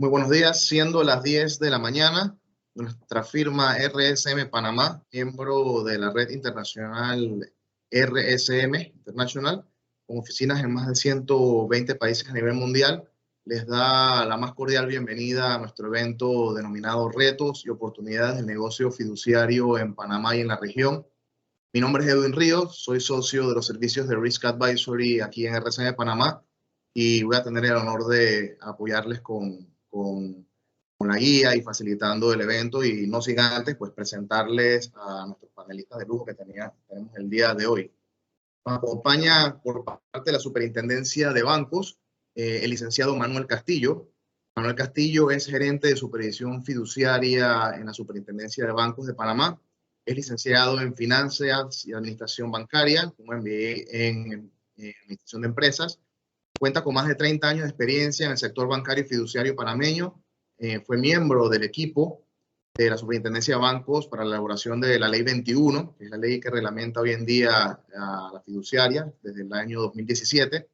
Muy buenos días, siendo las 10 de la mañana, nuestra firma RSM Panamá, miembro de la red internacional RSM International, con oficinas en más de 120 países a nivel mundial, les da la más cordial bienvenida a nuestro evento denominado Retos y Oportunidades del Negocio Fiduciario en Panamá y en la región. Mi nombre es Edwin Ríos, soy socio de los servicios de Risk Advisory aquí en RSM Panamá y voy a tener el honor de apoyarles con la guía y facilitando el evento, y no sin antes pues presentarles a nuestros panelistas de lujo que tenemos el día de hoy. Nos acompaña por parte de la Superintendencia de Bancos el licenciado Manuel Castillo. Manuel Castillo es gerente de supervisión fiduciaria en la Superintendencia de Bancos de Panamá. Es licenciado en Finanzas y Administración Bancaria, como MBA en Administración de Empresas. Cuenta con más de 30 años de experiencia en el sector bancario y fiduciario panameño. Fue miembro del equipo de la Superintendencia de Bancos para la elaboración de la Ley 21, que es la ley que reglamenta hoy en día a la fiduciaria desde el año 2017.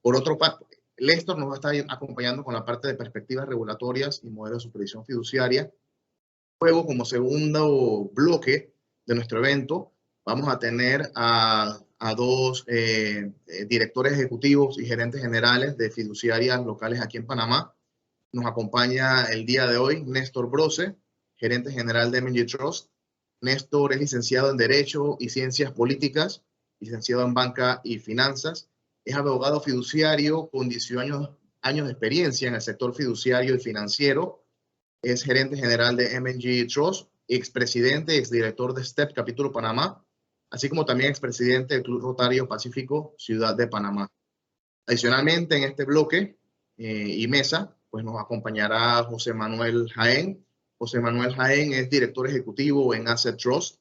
Por otro lado, Lester nos va a estar acompañando con la parte de perspectivas regulatorias y modelos de supervisión fiduciaria. Luego, como segundo bloque de nuestro evento, vamos a tener a dos directores ejecutivos y gerentes generales de fiduciarias locales aquí en Panamá. Nos acompaña el día de hoy Néstor Brose, gerente general de M&G Trust. Néstor es licenciado en Derecho y Ciencias Políticas, licenciado en Banca y Finanzas. Es abogado fiduciario con 18 años de experiencia en el sector fiduciario y financiero. Es gerente general de M&G Trust, expresidente y exdirector de STEP Capítulo Panamá, así como también expresidente del Club Rotario Pacífico Ciudad de Panamá. Adicionalmente, en este bloque y mesa, pues nos acompañará José Manuel Jaén. José Manuel Jaén es director ejecutivo en Asset Trust.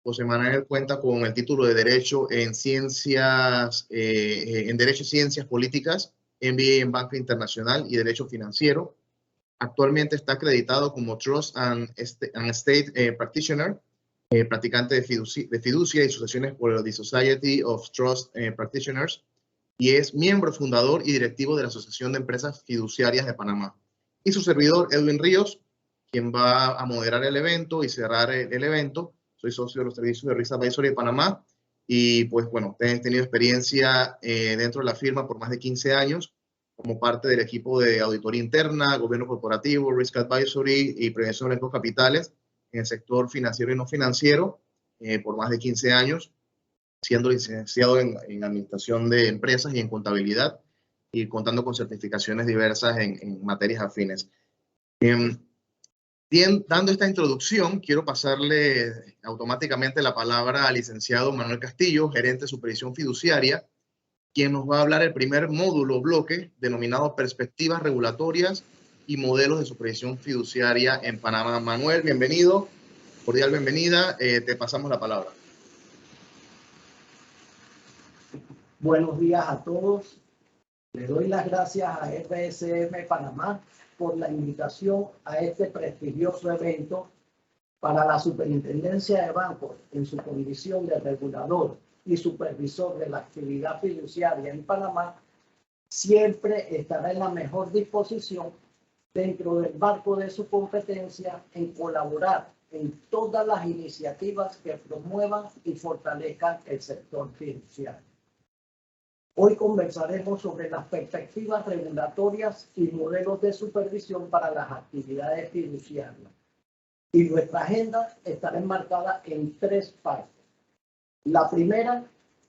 José Manuel cuenta con el título de Derecho en Ciencias, en Derecho y Ciencias Políticas, MBA en Banca Internacional y Derecho Financiero. Actualmente está acreditado como Trust and Estate Practitioner, practicante de fiducia y sucesiones por the Society of Trust Practitioners, y es miembro fundador y directivo de la Asociación de Empresas Fiduciarias de Panamá. Y su servidor, Edwin Ríos, quien va a moderar el evento y cerrar el evento. Soy socio de los servicios de Risk Advisory de Panamá y pues bueno, he tenido experiencia dentro de la firma por más de 15 años como parte del equipo de auditoría interna, gobierno corporativo, Risk Advisory y prevención de riesgos capitales en el sector financiero y no financiero por más de 15 años, siendo licenciado en administración de empresas y en contabilidad y contando con certificaciones diversas en materias afines. Bien, dando esta introducción, quiero pasarle automáticamente la palabra al licenciado Manuel Castillo, gerente de supervisión fiduciaria, quien nos va a hablar el primer módulo bloque denominado Perspectivas Regulatorias y Modelos de Supervisión Fiduciaria en Panamá. Manuel, bienvenido, cordial bienvenida, te pasamos la palabra. Buenos días a todos. Le doy las gracias a RSM Panamá por la invitación a este prestigioso evento para la Superintendencia de Bancos en su condición de regulador y supervisor de la actividad fiduciaria en Panamá. Siempre estará en la mejor disposición dentro del marco de su competencia en colaborar en todas las iniciativas que promuevan y fortalezcan el sector fiduciario. Hoy conversaremos sobre las perspectivas regulatorias y modelos de supervisión para las actividades fiduciarias. Y nuestra agenda estará enmarcada en 3 partes. La primera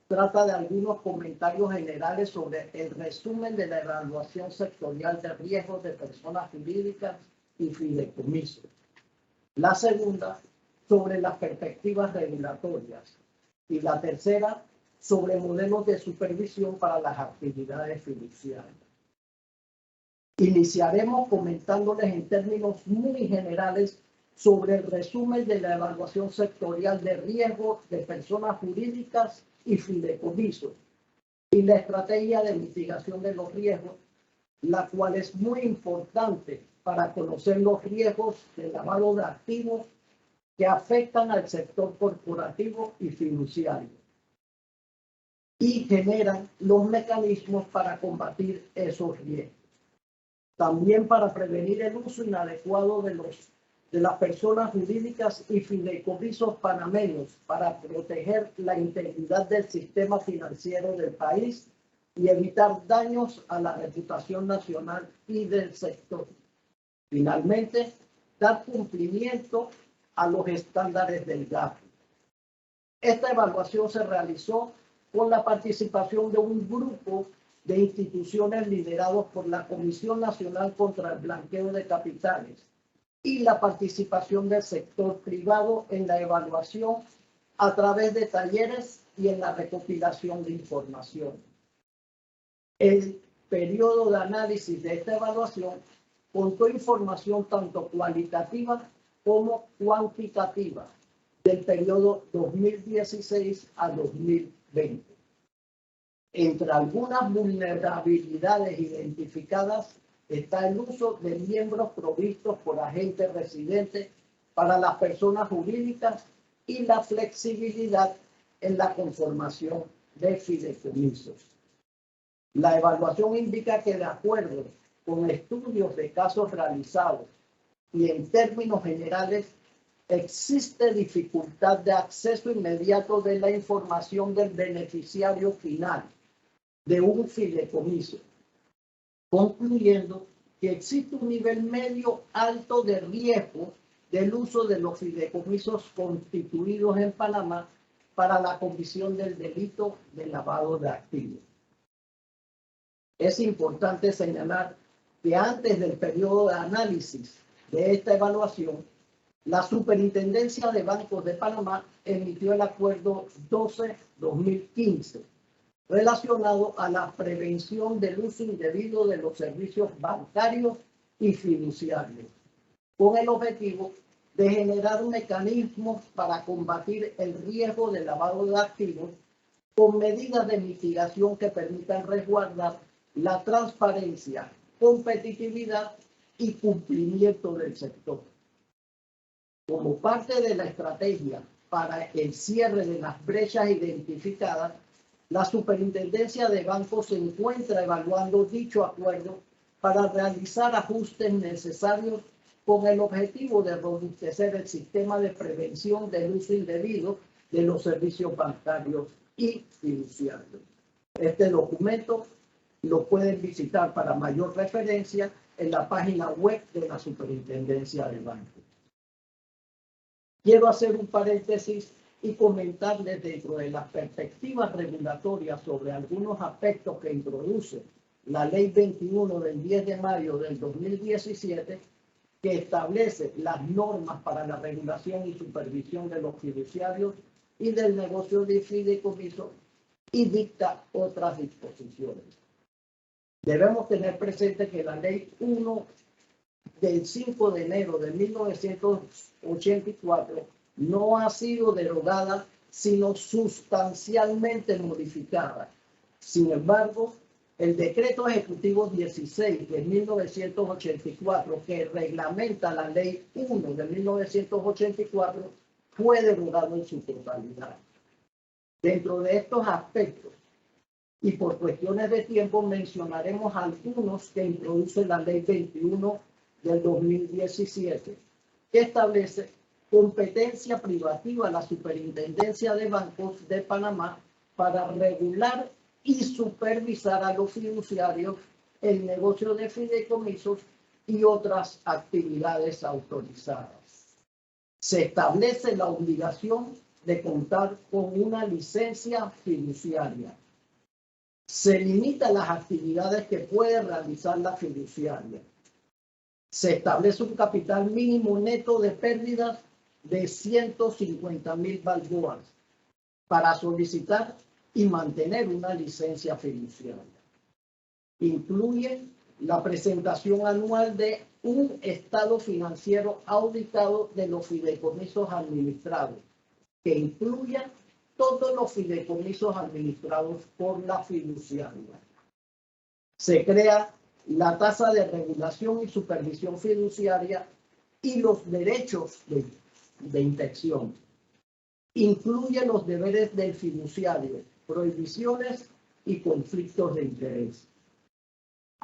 trata de algunos comentarios generales sobre el resumen de la evaluación sectorial de riesgos de personas jurídicas y fideicomisos. La segunda, sobre las perspectivas regulatorias. Y la tercera, sobre modelos de supervisión para las actividades fiduciarias. Iniciaremos comentándoles en términos muy generales sobre el resumen de la evaluación sectorial de riesgos de personas jurídicas y fideicomisos y la estrategia de mitigación de los riesgos, la cual es muy importante para conocer los riesgos de lavado de activos que afectan al sector corporativo y fiduciario y generan los mecanismos para combatir esos riesgos. También para prevenir el uso inadecuado de las personas jurídicas y fideicomisos panameños para proteger la integridad del sistema financiero del país y evitar daños a la reputación nacional y del sector. Finalmente, dar cumplimiento a los estándares del GAFI. Esta evaluación se realizó con la participación de un grupo de instituciones liderados por la Comisión Nacional contra el Blanqueo de Capitales y la participación del sector privado en la evaluación a través de talleres y en la recopilación de información. El periodo de análisis de esta evaluación contó información tanto cualitativa como cuantitativa del periodo 2016 a 2020. Entre algunas vulnerabilidades identificadas está el uso de miembros provistos por agentes residentes para las personas jurídicas y la flexibilidad en la conformación de fideicomisos. La evaluación indica que de acuerdo con estudios de casos realizados y en términos generales, existe dificultad de acceso inmediato de la información del beneficiario final de un fideicomiso, concluyendo que existe un nivel medio alto de riesgo del uso de los fideicomisos constituidos en Panamá para la comisión del delito de lavado de activos. Es importante señalar que antes del periodo de análisis de esta evaluación, la Superintendencia de Bancos de Panamá emitió el Acuerdo 12-2015 relacionado a la prevención del uso indebido de los servicios bancarios y fiduciarios, con el objetivo de generar mecanismos para combatir el riesgo de lavado de activos con medidas de mitigación que permitan resguardar la transparencia, competitividad y cumplimiento del sector. Como parte de la estrategia para el cierre de las brechas identificadas, la Superintendencia de Bancos se encuentra evaluando dicho acuerdo para realizar ajustes necesarios con el objetivo de robustecer el sistema de prevención del uso indebido de los servicios bancarios y fiduciarios. Este documento lo pueden visitar para mayor referencia en la página web de la Superintendencia de Bancos. Quiero hacer un paréntesis y comentarles dentro de las perspectivas regulatorias sobre algunos aspectos que introduce la Ley 21 del 10 de mayo del 2017, que establece las normas para la regulación y supervisión de los fiduciarios y del negocio de fideicomiso y dicta otras disposiciones. Debemos tener presente que la Ley 1 del 5 de enero de 1984 no ha sido derogada, sino sustancialmente modificada. Sin embargo, el Decreto Ejecutivo 16 de 1984, que reglamenta la Ley 1 de 1984, fue derogado en su totalidad. Dentro de estos aspectos, y por cuestiones de tiempo, mencionaremos algunos que introduce la Ley 21 del 2017, que establece competencia privativa a la Superintendencia de Bancos de Panamá para regular y supervisar a los fiduciarios, el negocio de fideicomisos y otras actividades autorizadas. Se establece la obligación de contar con una licencia fiduciaria. Se limitan las actividades que puede realizar la fiduciaria. Se establece un capital mínimo neto de pérdidas de 150,000 balboas para solicitar y mantener una licencia fiduciaria. Incluye la presentación anual de un estado financiero auditado de los fideicomisos administrados, que incluya todos los fideicomisos administrados por la fiduciaria. Se crea la tasa de regulación y supervisión fiduciaria y los derechos de inspección. Incluye los deberes del fiduciario, prohibiciones y conflictos de interés.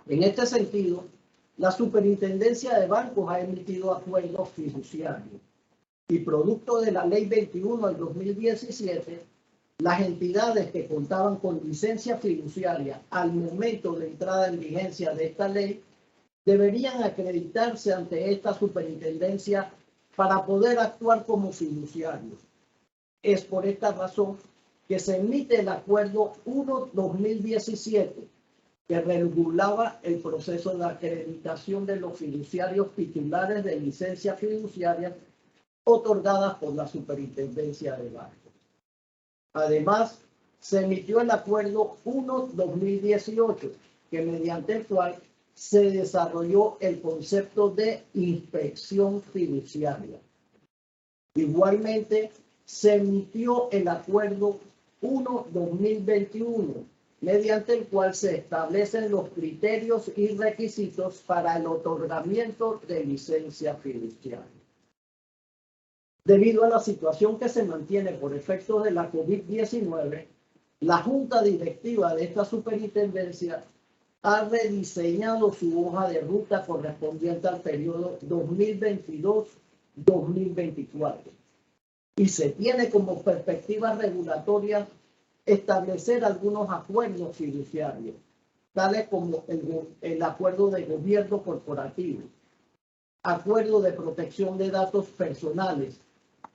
En este sentido, La Superintendencia de Bancos ha emitido acuerdos fiduciarios y producto de la Ley 21 del 2017, las entidades que contaban con licencia fiduciaria al momento de entrada en vigencia de esta ley deberían acreditarse ante esta superintendencia para poder actuar como fiduciarios. Es por esta razón que se emite el Acuerdo 1-2017, que regulaba el proceso de acreditación de los fiduciarios titulares de licencia fiduciaria otorgadas por la Superintendencia de Bancos. Además, se emitió el Acuerdo 1-2018, que mediante el cual se desarrolló el concepto de inspección fiduciaria. Igualmente, se emitió el Acuerdo 1-2021, mediante el cual se establecen los criterios y requisitos para el otorgamiento de licencia fiduciaria. Debido a la situación que se mantiene por efectos de la COVID-19, la Junta Directiva de esta superintendencia ha rediseñado su hoja de ruta correspondiente al periodo 2022-2024 y se tiene como perspectiva regulatoria establecer algunos acuerdos fiduciarios, tales como el acuerdo de gobierno corporativo, acuerdo de protección de datos personales,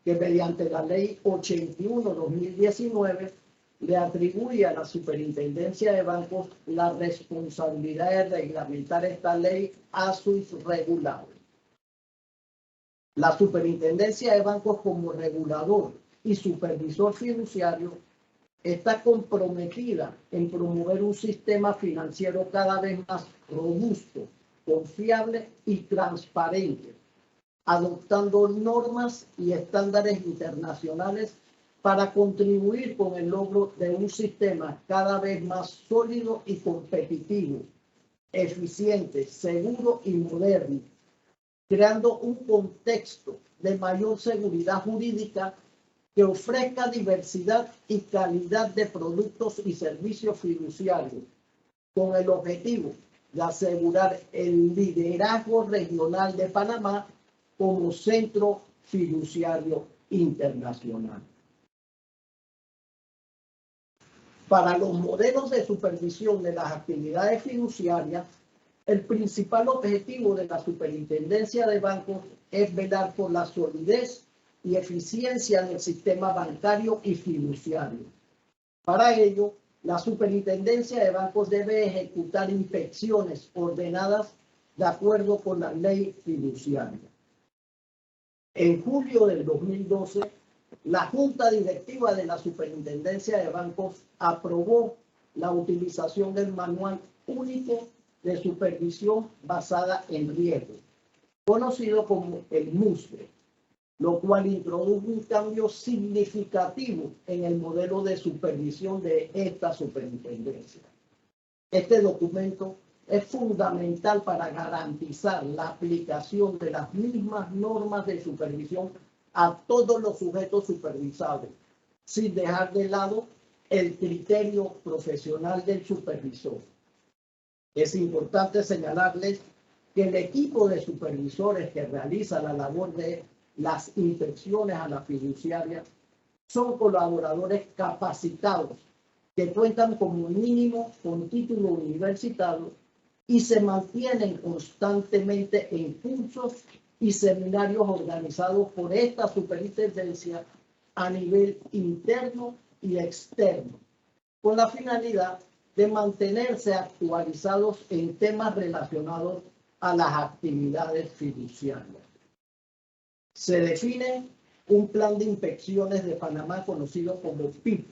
que mediante la Ley 81-2019 le atribuye a la Superintendencia de Bancos la responsabilidad de reglamentar esta ley a sus reguladores. La Superintendencia de Bancos, como regulador y supervisor fiduciario, está comprometida en promover un sistema financiero cada vez más robusto, confiable y transparente, adoptando normas y estándares internacionales para contribuir con el logro de un sistema cada vez más sólido y competitivo, eficiente, seguro y moderno, creando un contexto de mayor seguridad jurídica que ofrezca diversidad y calidad de productos y servicios fiduciarios, con el objetivo de asegurar el liderazgo regional de Panamá como centro fiduciario internacional. Para los modelos de supervisión de las actividades fiduciarias, el principal objetivo de la Superintendencia de Bancos es velar por la solidez y eficiencia del sistema bancario y fiduciario. Para ello, la Superintendencia de Bancos debe ejecutar inspecciones ordenadas de acuerdo con la ley fiduciaria. En julio del 2012, la Junta Directiva de la Superintendencia de Bancos aprobó la utilización del Manual Único de Supervisión Basada en Riesgo, conocido como el MUSRE, lo cual introdujo un cambio significativo en el modelo de supervisión de esta superintendencia. Este documento es fundamental para garantizar la aplicación de las mismas normas de supervisión a todos los sujetos supervisados, sin dejar de lado el criterio profesional del supervisor. Es importante señalarles que el equipo de supervisores que realiza la labor de las inspecciones a la fiduciaria son colaboradores capacitados que cuentan como mínimo con título universitario y se mantienen constantemente en cursos y seminarios organizados por esta superintendencia a nivel interno y externo, con la finalidad de mantenerse actualizados en temas relacionados a las actividades fiduciarias. Se define un plan de inspecciones de Panamá conocido como PIF,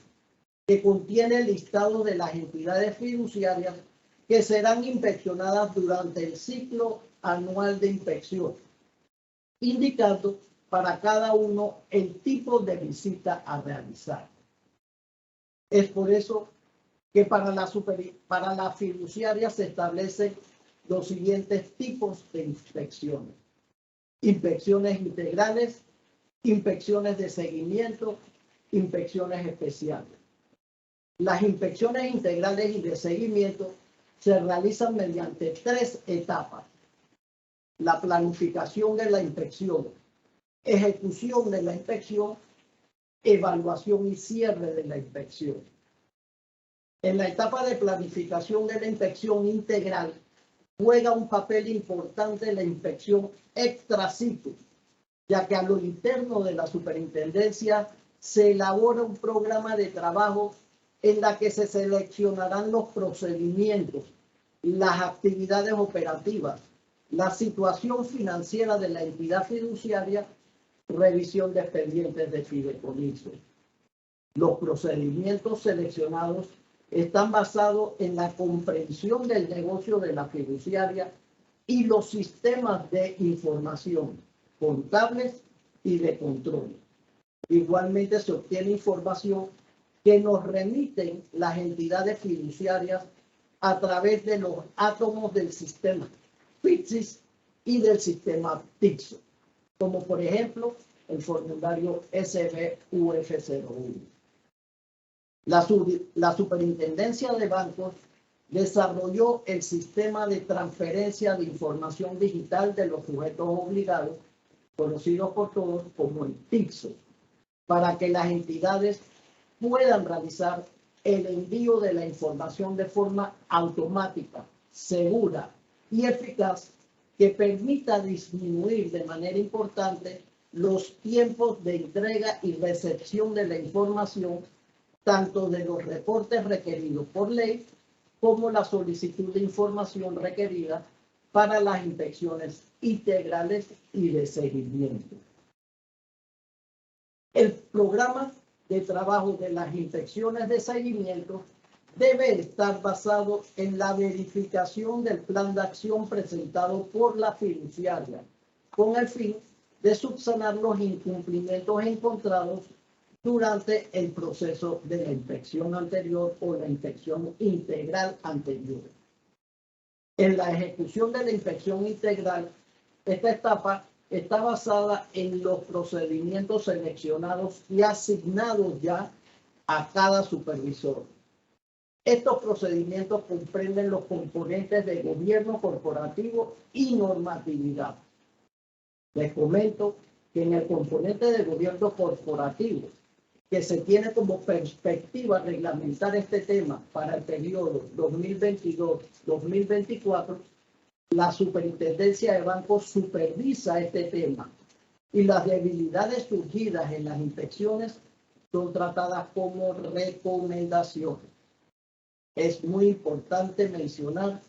que contiene el listado de las entidades fiduciarias que serán inspeccionadas durante el ciclo anual de inspección, indicando para cada uno el tipo de visita a realizar. Es por eso que para la fiduciaria se establecen los siguientes tipos de inspecciones: inspecciones integrales, inspecciones de seguimiento, inspecciones especiales. Las inspecciones integrales y de seguimiento se realizan mediante 3 etapas, la planificación de la inspección, ejecución de la inspección, evaluación y cierre de la inspección. En la etapa de planificación de la inspección integral, juega un papel importante la inspección extra situ, ya que a lo interno de la superintendencia se elabora un programa de trabajo en la que se seleccionarán los procedimientos, las actividades operativas, la situación financiera de la entidad fiduciaria, revisión de expedientes de fideicomiso. Los procedimientos seleccionados están basados en la comprensión del negocio de la fiduciaria y los sistemas de información contables y de control. Igualmente se obtiene información que nos remiten las entidades fiduciarias a través de los átomos del sistema FITSIS y del sistema TIXO, como por ejemplo el formulario SBUF01. La Superintendencia de Bancos desarrolló el sistema de transferencia de información digital de los sujetos obligados, conocidos por todos como el TIXO, para que las entidades puedan realizar el envío de la información de forma automática, segura y eficaz, que permita disminuir de manera importante los tiempos de entrega y recepción de la información, tanto de los reportes requeridos por ley como la solicitud de información requerida para las inspecciones integrales y de seguimiento. El programa de trabajo de las inspecciones de seguimiento debe estar basado en la verificación del plan de acción presentado por la fiduciaria, con el fin de subsanar los incumplimientos encontrados durante el proceso de la inspección anterior o la inspección integral anterior. En la ejecución de la inspección integral, esta etapa está basada en los procedimientos seleccionados y asignados ya a cada supervisor. Estos procedimientos comprenden los componentes de gobierno corporativo y normatividad. Les comento que en el componente de gobierno corporativo, que se tiene como perspectiva reglamentar este tema para el periodo 2022-2024, la Superintendencia de Bancos supervisa este tema y las debilidades surgidas en las inspecciones son tratadas como recomendaciones. Es muy importante mencionar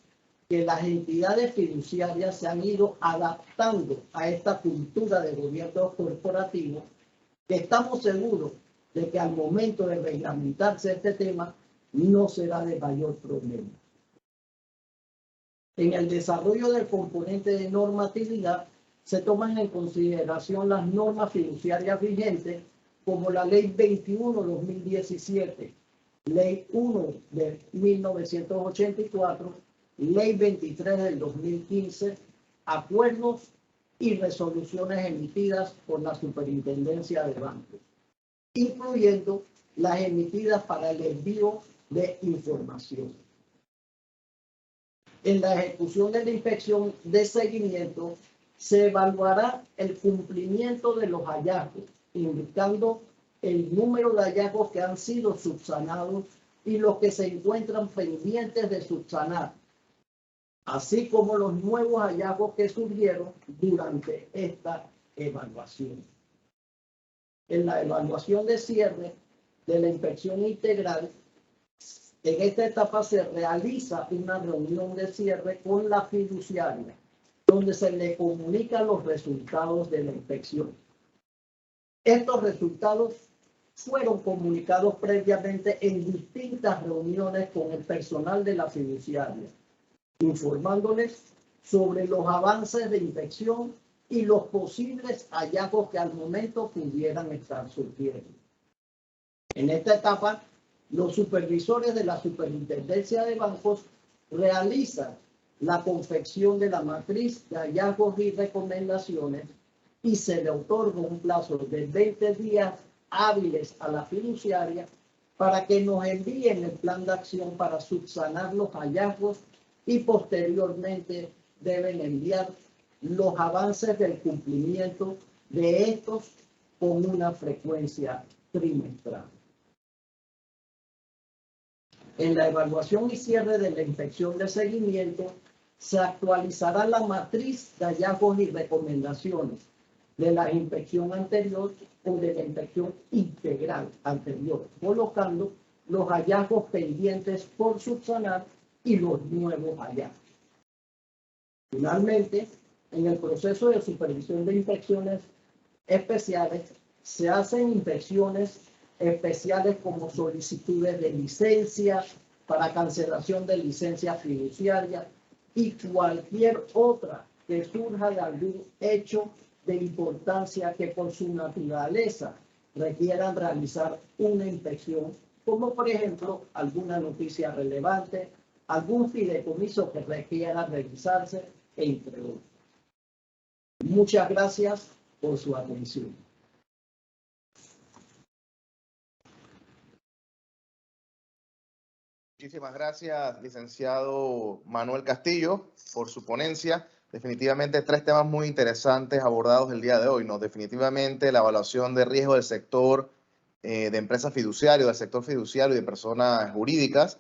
que las entidades fiduciarias se han ido adaptando a esta cultura de gobierno corporativo, que estamos seguros de que al momento de reglamentarse este tema no será de mayor problema. En el desarrollo del componente de normatividad se toman en consideración las normas fiduciarias vigentes como la Ley 21/2017, Ley 1 de 1984, Ley 23 del 2015, acuerdos y resoluciones emitidas por la Superintendencia de Bancos, incluyendo las emitidas para el envío de información. En la ejecución de la inspección de seguimiento se evaluará el cumplimiento de los hallazgos, indicando el número de hallazgos que han sido subsanados y los que se encuentran pendientes de subsanar, así como los nuevos hallazgos que surgieron durante esta evaluación. En la evaluación de cierre de la inspección integral, en esta etapa se realiza una reunión de cierre con la fiduciaria, donde se le comunican los resultados de la inspección. Estos resultados fueron comunicados previamente en distintas reuniones con el personal de la fiduciaria, informándoles sobre los avances de inspección y los posibles hallazgos que al momento pudieran estar surgiendo. En esta etapa, los supervisores de la Superintendencia de Bancos realizan la confección de la matriz de hallazgos y recomendaciones y se le otorga un plazo de 20 días hábiles a la fiduciaria para que nos envíen el plan de acción para subsanar los hallazgos y posteriormente deben enviar los avances del cumplimiento de estos con una frecuencia trimestral. En la evaluación y cierre de la inspección de seguimiento, se actualizará la matriz de hallazgos y recomendaciones de la inspección anterior o de la inspección integral anterior, colocando los hallazgos pendientes por subsanar y los nuevos hallazgos. Finalmente, en el proceso de supervisión de inspecciones especiales, se hacen inspecciones especiales como solicitudes de licencia, para cancelación de licencia fiduciaria y cualquier otra que surja de algún hecho de importancia que por su naturaleza requieran realizar una inspección, como por ejemplo alguna noticia relevante, algún fideicomiso que requiera revisarse, entre otros. Muchas gracias por su atención. Muchísimas gracias, licenciado Manuel Castillo, por su ponencia. Definitivamente 3 temas muy interesantes abordados el día de hoy, ¿no? Definitivamente la evaluación de riesgo del sector de empresas fiduciarias, del sector fiduciario y de personas jurídicas.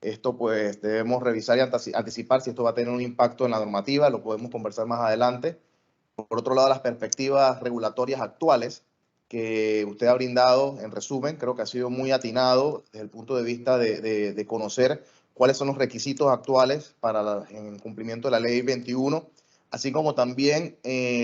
Esto pues debemos revisar y anticipar si esto va a tener un impacto en la normativa, lo podemos conversar más adelante. Por otro lado, las perspectivas regulatorias actuales que usted ha brindado, en resumen, creo que ha sido muy atinado desde el punto de vista de conocer cuáles son los requisitos actuales para el cumplimiento de la Ley 21, así como también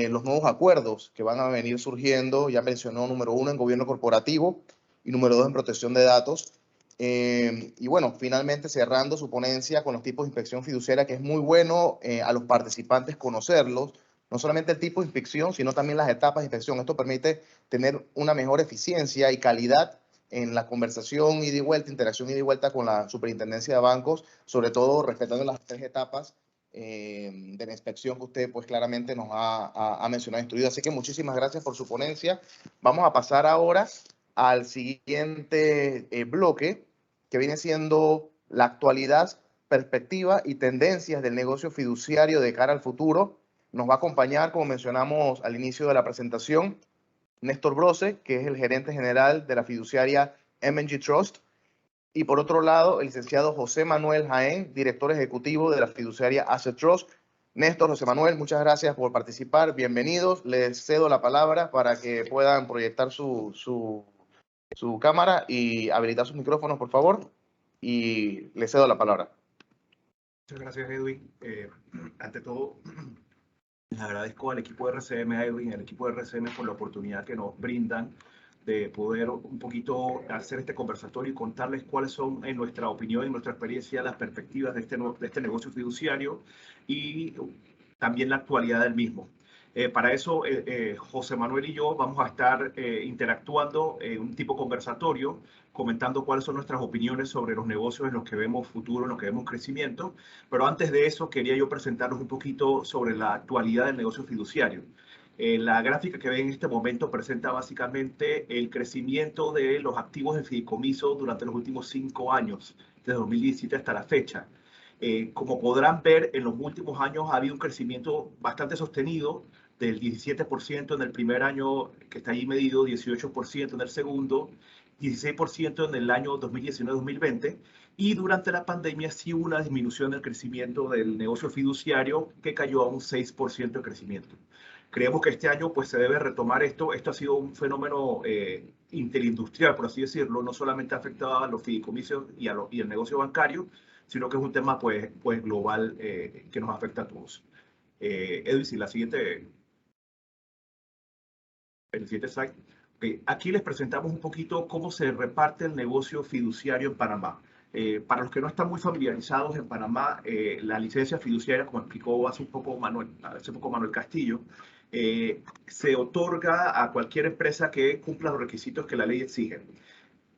los nuevos acuerdos que van a venir surgiendo. Ya mencionó número 1 en gobierno corporativo y número 2 en protección de datos. Y bueno, finalmente cerrando su ponencia con los tipos de inspección fiduciaria, que es muy bueno a los participantes conocerlos, no solamente el tipo de inspección, sino también las etapas de inspección. Esto permite tener una mejor eficiencia y calidad en la conversación ida y vuelta, interacción ida y vuelta con la superintendencia de bancos, sobre todo respetando las 3 etapas de la inspección que usted pues claramente nos ha mencionado, instruido. Así que muchísimas gracias por su ponencia. Vamos a pasar ahora al siguiente bloque, que viene siendo la actualidad, perspectiva y tendencias del negocio fiduciario de cara al futuro. Nos va a acompañar, como mencionamos al inicio de la presentación, Néstor Brose, que es el gerente general de la fiduciaria M&G Trust. Y por otro lado, el licenciado José Manuel Jaén, director ejecutivo de la fiduciaria Asset Trust. Néstor, José Manuel, muchas gracias por participar. Bienvenidos. Les cedo la palabra para que puedan proyectar su cámara y habilitar sus micrófonos, por favor. Y les cedo la palabra. Muchas gracias, Edwin. Ante todo, les agradezco al equipo de RCM, a Edwin y al equipo de RCM por la oportunidad que nos brindan de poder un poquito hacer este conversatorio y contarles cuáles son, en nuestra opinión y en nuestra experiencia, las perspectivas de este negocio fiduciario y también la actualidad del mismo. Para eso, José Manuel y yo vamos a estar interactuando en un tipo conversatorio, comentando cuáles son nuestras opiniones sobre los negocios en los que vemos futuro, en los que vemos crecimiento. Pero antes de eso, quería yo presentarles un poquito sobre la actualidad del negocio fiduciario. La gráfica que ven en este momento presenta básicamente el crecimiento de los activos de fideicomiso durante los últimos 5 años, desde 2017 hasta la fecha. Como podrán ver, en los últimos años ha habido un crecimiento bastante sostenido, del 17% en el primer año, que está ahí medido, 18% en el segundo, 16% en el año 2019-2020, y durante la pandemia sí hubo una disminución del crecimiento del negocio fiduciario, que cayó a un 6% de crecimiento. Creemos que este año pues se debe retomar esto. Esto ha sido un fenómeno interindustrial, por así decirlo. No solamente ha afectado a los fideicomisos y el negocio bancario, sino que es un tema pues global que nos afecta a todos. Edwin, si el siguiente slide. Okay. Aquí les presentamos un poquito cómo se reparte el negocio fiduciario en Panamá. Para los que no están muy familiarizados, en Panamá la licencia fiduciaria, como explicó hace poco Manuel Castillo, se otorga a cualquier empresa que cumpla los requisitos que la ley exige.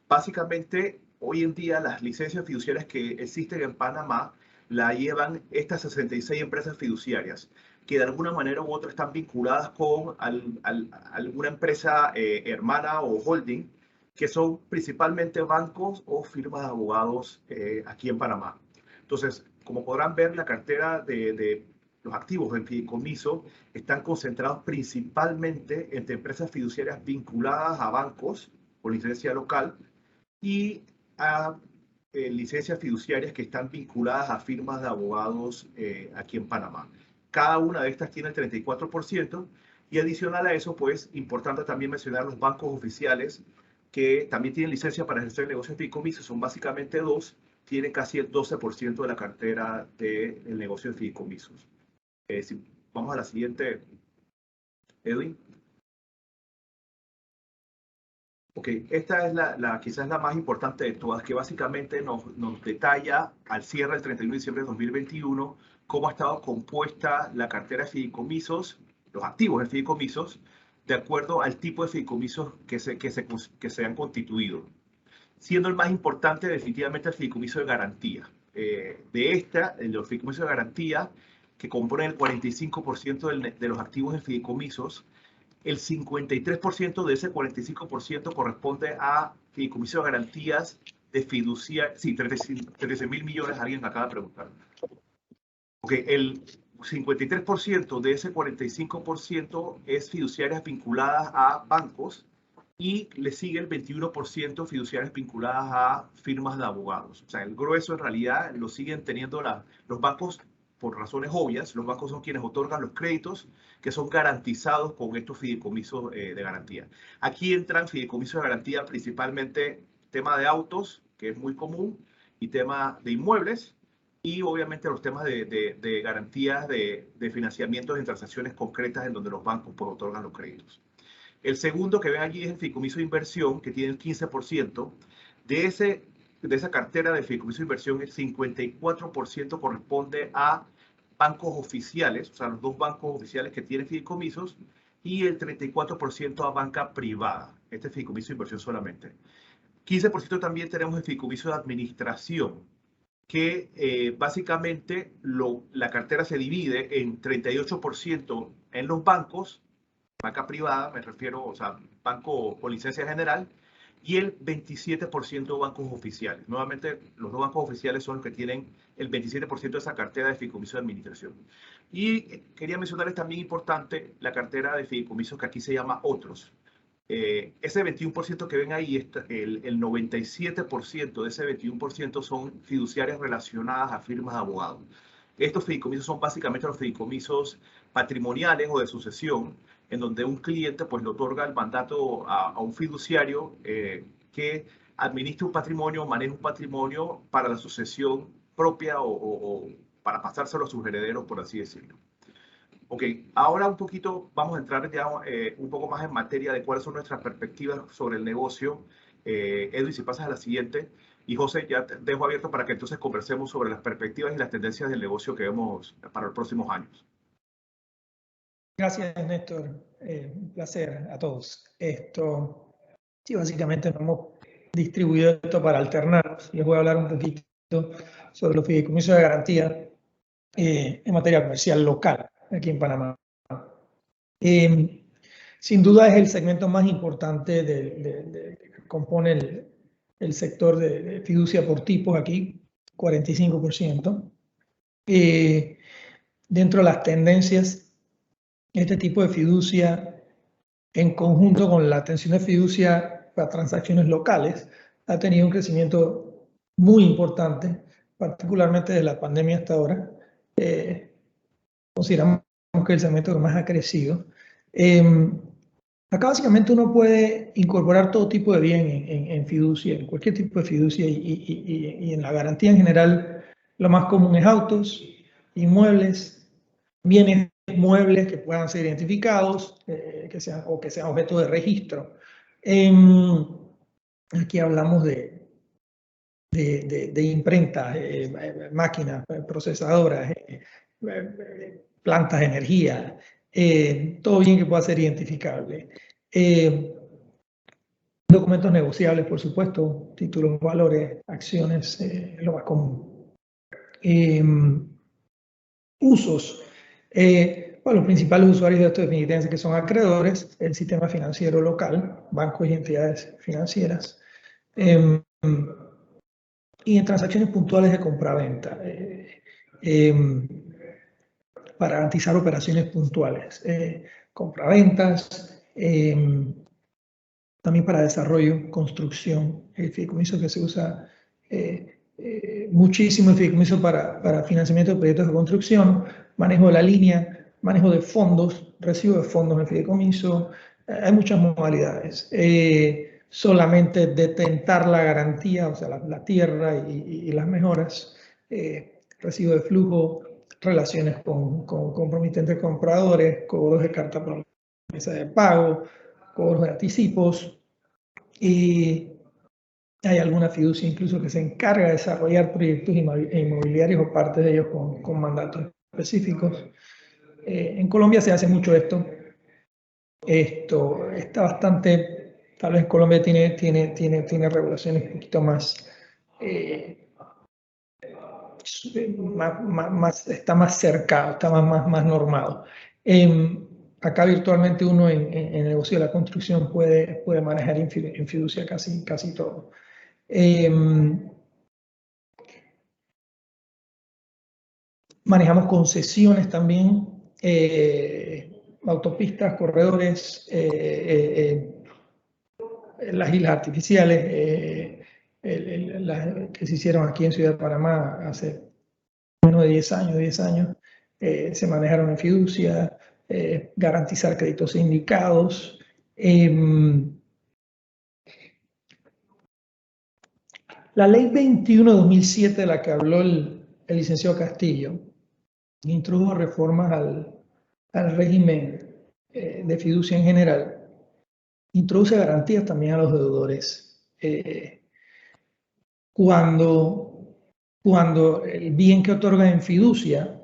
Básicamente, hoy en día las licencias fiduciarias que existen en Panamá la llevan estas 66 empresas fiduciarias, que de alguna manera u otra están vinculadas con alguna empresa hermana o holding, que son principalmente bancos o firmas de abogados aquí en Panamá. Entonces, como podrán ver, la cartera de los activos en fideicomiso están concentrados principalmente entre empresas fiduciarias vinculadas a bancos con licencia local y a licencias fiduciarias que están vinculadas a firmas de abogados aquí en Panamá. Cada una de estas tiene el 34%, y adicional a eso, pues, importante también mencionar los bancos oficiales que también tienen licencia para ejercer el negocio de fideicomiso. Son básicamente dos, tienen casi el 12% de la cartera del negocio de fideicomisos. Si vamos a la siguiente, Edwin. Ok, esta es quizás la más importante de todas, que básicamente nos detalla al cierre del 31 de diciembre de 2021 cómo ha estado compuesta la cartera de fideicomisos, los activos de fideicomisos, de acuerdo al tipo de fideicomisos que se han constituido. Siendo el más importante definitivamente el fideicomiso de garantía. Los fideicomisos de garantía, que componen el 45% de los activos de fideicomisos, el 53% de ese 45% corresponde a fideicomisos de garantías de fiducia. Sí, 36.000 millones, alguien me acaba de preguntar. Ok, el 53% de ese 45% es fiduciarias vinculadas a bancos, y le sigue el 21% fiduciarias vinculadas a firmas de abogados. O sea, el grueso en realidad lo siguen teniendo los bancos. Por razones obvias, los bancos son quienes otorgan los créditos que son garantizados con estos fideicomisos de garantía. Aquí entran fideicomisos de garantía principalmente tema de autos, que es muy común, y tema de inmuebles, y obviamente los temas de garantías de financiamientos en transacciones concretas en donde los bancos pues, otorgan los créditos. El segundo que ven allí es el fideicomiso de inversión, que tiene el 15%. De esa cartera de fideicomiso de inversión, el 54% corresponde a bancos oficiales, o sea, los dos bancos oficiales que tienen fideicomisos, y el 34% a banca privada. Este es fideicomiso de inversión solamente. 15% también tenemos el fideicomiso de administración, que básicamente la cartera se divide en 38% en los bancos, banca privada, me refiero, o sea, banco con licencia general, y el 27% bancos oficiales. Nuevamente, los dos bancos oficiales son los que tienen el 27% de esa cartera de fideicomiso de administración. Y quería mencionarles también importante la cartera de fideicomisos que aquí se llama otros. Ese 21% que ven ahí, el 97% de ese 21% son fiduciarias relacionadas a firmas de abogados. Estos fideicomisos son básicamente los fideicomisos patrimoniales o de sucesión, en donde un cliente pues le otorga el mandato a un fiduciario que administre un patrimonio, maneje un patrimonio para la sucesión propia o para pasárselo a sus herederos, por así decirlo. Ok, ahora un poquito vamos a entrar ya un poco más en materia de cuáles son nuestras perspectivas sobre el negocio. Edwin, si pasas a la siguiente. Y José, ya te dejo abierto para que entonces conversemos sobre las perspectivas y las tendencias del negocio que vemos para los próximos años. Gracias, Néstor. Un placer a todos. Sí, básicamente nos hemos distribuido esto para alternarnos. Les voy a hablar un poquito sobre los fideicomisos de garantía en materia comercial local aquí en Panamá. Sin duda es el segmento más importante que compone el sector de fiducia por tipos aquí, 45%. Dentro de las tendencias, este tipo de fiducia, en conjunto con la atención de fiducia para transacciones locales, ha tenido un crecimiento muy importante, particularmente desde la pandemia hasta ahora. Consideramos que es el segmento que más ha crecido. Acá básicamente uno puede incorporar todo tipo de bien en fiducia, en cualquier tipo de fiducia, y en la garantía en general lo más común es autos, inmuebles, bienes muebles que puedan ser identificados, que sean objeto de registro. Aquí hablamos de imprentas, máquinas, procesadoras, plantas de energía, todo bien que pueda ser identificable. Documentos negociables, por supuesto, títulos, valores, acciones, lo más común. Usos. Bueno, los principales usuarios de estos definitivamente que son acreedores, el sistema financiero local, bancos y entidades financieras, y en transacciones puntuales de compraventa. para garantizar operaciones puntuales, compraventas, también para desarrollo, construcción, el fideicomiso que se usa muchísimo, el fideicomiso para financiamiento de proyectos de construcción, manejo de la línea, manejo de fondos, recibo de fondos en el fideicomiso, hay muchas modalidades. Solamente detentar la garantía, o sea, la tierra y las mejoras, recibo de flujo, relaciones con compromitentes compradores, cobros de carta promesa de pago, cobros de anticipos, y hay alguna fiducia incluso que se encarga de desarrollar proyectos inmobiliarios o partes de ellos con mandatos específicos. En Colombia se hace mucho esto. Esto está bastante, tal vez Colombia tiene regulaciones un poquito más, está más cercado, está más normado. Acá virtualmente uno en el negocio de la construcción puede manejar en fiducia casi todo. Manejamos concesiones también, autopistas, corredores, las islas artificiales, las que se hicieron aquí en Ciudad de Panamá hace menos de 10 años, se manejaron en fiducia, garantizar créditos sindicados. La ley 21/2007 de la que habló el licenciado Castillo introdujo reformas al régimen de fiducia en general. Introduce garantías también a los deudores. Cuando el bien que otorga en fiducia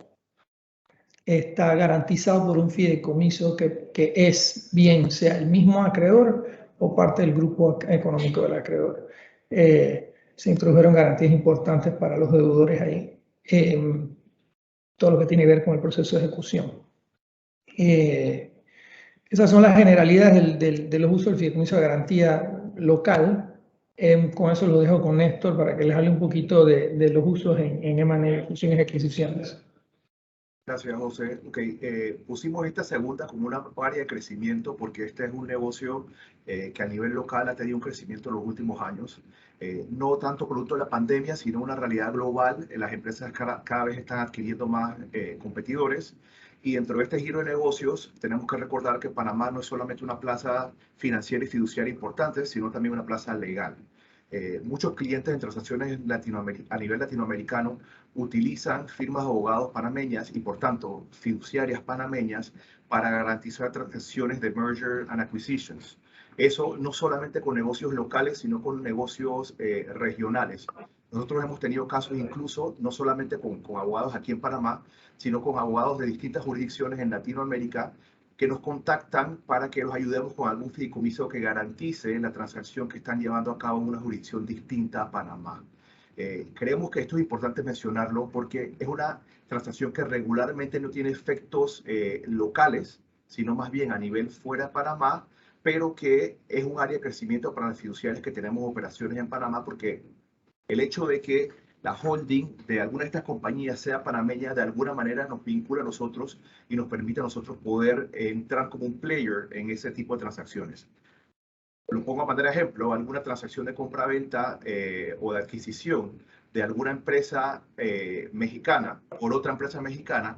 está garantizado por un fideicomiso que es bien, sea el mismo acreedor o parte del grupo económico del acreedor. Se introdujeron garantías importantes para los deudores ahí. Todo lo que tiene que ver con el proceso de ejecución. Esas son las generalidades de los usos del fideicomiso de garantía local. Con eso lo dejo con Néstor para que les hable un poquito de los usos en M&A, fusiones y adquisiciones. Gracias, José. Pusimos esta segunda como una área de crecimiento porque este es un negocio que a nivel local ha tenido un crecimiento en los últimos años. No tanto producto de la pandemia, sino una realidad global. Las empresas cada vez están adquiriendo más competidores. Y dentro de este giro de negocios, tenemos que recordar que Panamá no es solamente una plaza financiera y fiduciaria importante, sino también una plaza legal. Muchos clientes en transacciones a nivel latinoamericano utilizan firmas de abogados panameñas y, por tanto, fiduciarias panameñas para garantizar transacciones de merger and acquisitions. Eso no solamente con negocios locales, sino con negocios regionales. Nosotros hemos tenido casos incluso, no solamente con abogados aquí en Panamá, sino con abogados de distintas jurisdicciones en Latinoamérica que nos contactan para que los ayudemos con algún fideicomiso que garantice la transacción que están llevando a cabo en una jurisdicción distinta a Panamá. Creemos que esto es importante mencionarlo porque es una transacción que regularmente no tiene efectos locales, sino más bien a nivel fuera de Panamá, pero que es un área de crecimiento para las fiduciarias que tenemos operaciones en Panamá, porque el hecho de que la holding de alguna de estas compañías sea panameña de alguna manera nos vincula a nosotros y nos permite a nosotros poder entrar como un player en ese tipo de transacciones. Lo pongo a manera de ejemplo, alguna transacción de compra-venta o de adquisición de alguna empresa mexicana por otra empresa mexicana,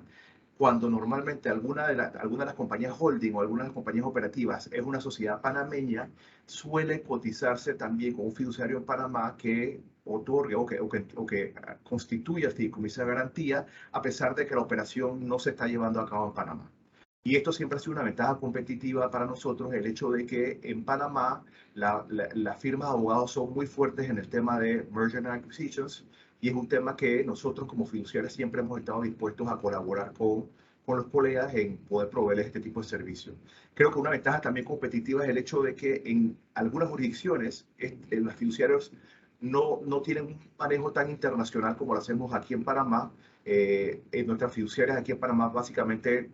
cuando normalmente alguna de las compañías holding o algunas de las compañías operativas es una sociedad panameña, suele cotizarse también con un fiduciario en Panamá que otorgue o que constituya el fideicomiso de garantía, a pesar de que la operación no se está llevando a cabo en Panamá. Y esto siempre ha sido una ventaja competitiva para nosotros, el hecho de que en Panamá las firmas de abogados son muy fuertes en el tema de merger and acquisitions, y es un tema que nosotros como fiduciarios siempre hemos estado dispuestos a colaborar con los colegas en poder proveerles este tipo de servicio. Creo que una ventaja también competitiva es el hecho de que en algunas jurisdicciones los fiduciarios no tienen un manejo tan internacional como lo hacemos aquí en Panamá. En nuestras fiduciarias aquí en Panamá básicamente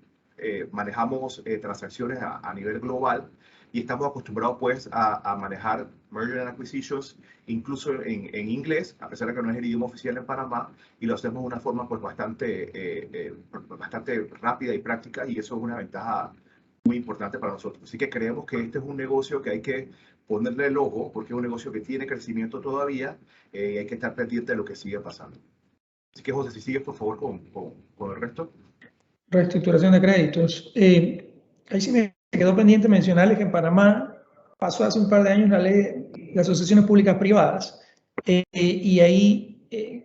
manejamos transacciones a nivel global y estamos acostumbrados pues a manejar merger and acquisitions incluso en inglés, a pesar de que no es el idioma oficial en Panamá, y lo hacemos de una forma pues bastante bastante rápida y práctica, y eso es una ventaja muy importante para nosotros. Así que creemos que este es un negocio que hay que ponerle el ojo, porque es un negocio que tiene crecimiento todavía, y hay que estar pendiente de lo que sigue pasando. Así que, José, si sigues, por favor, con el resto. Reestructuración de créditos. Ahí sí me quedó pendiente mencionarles que en Panamá pasó hace un par de años la ley de asociaciones públicas privadas, y ahí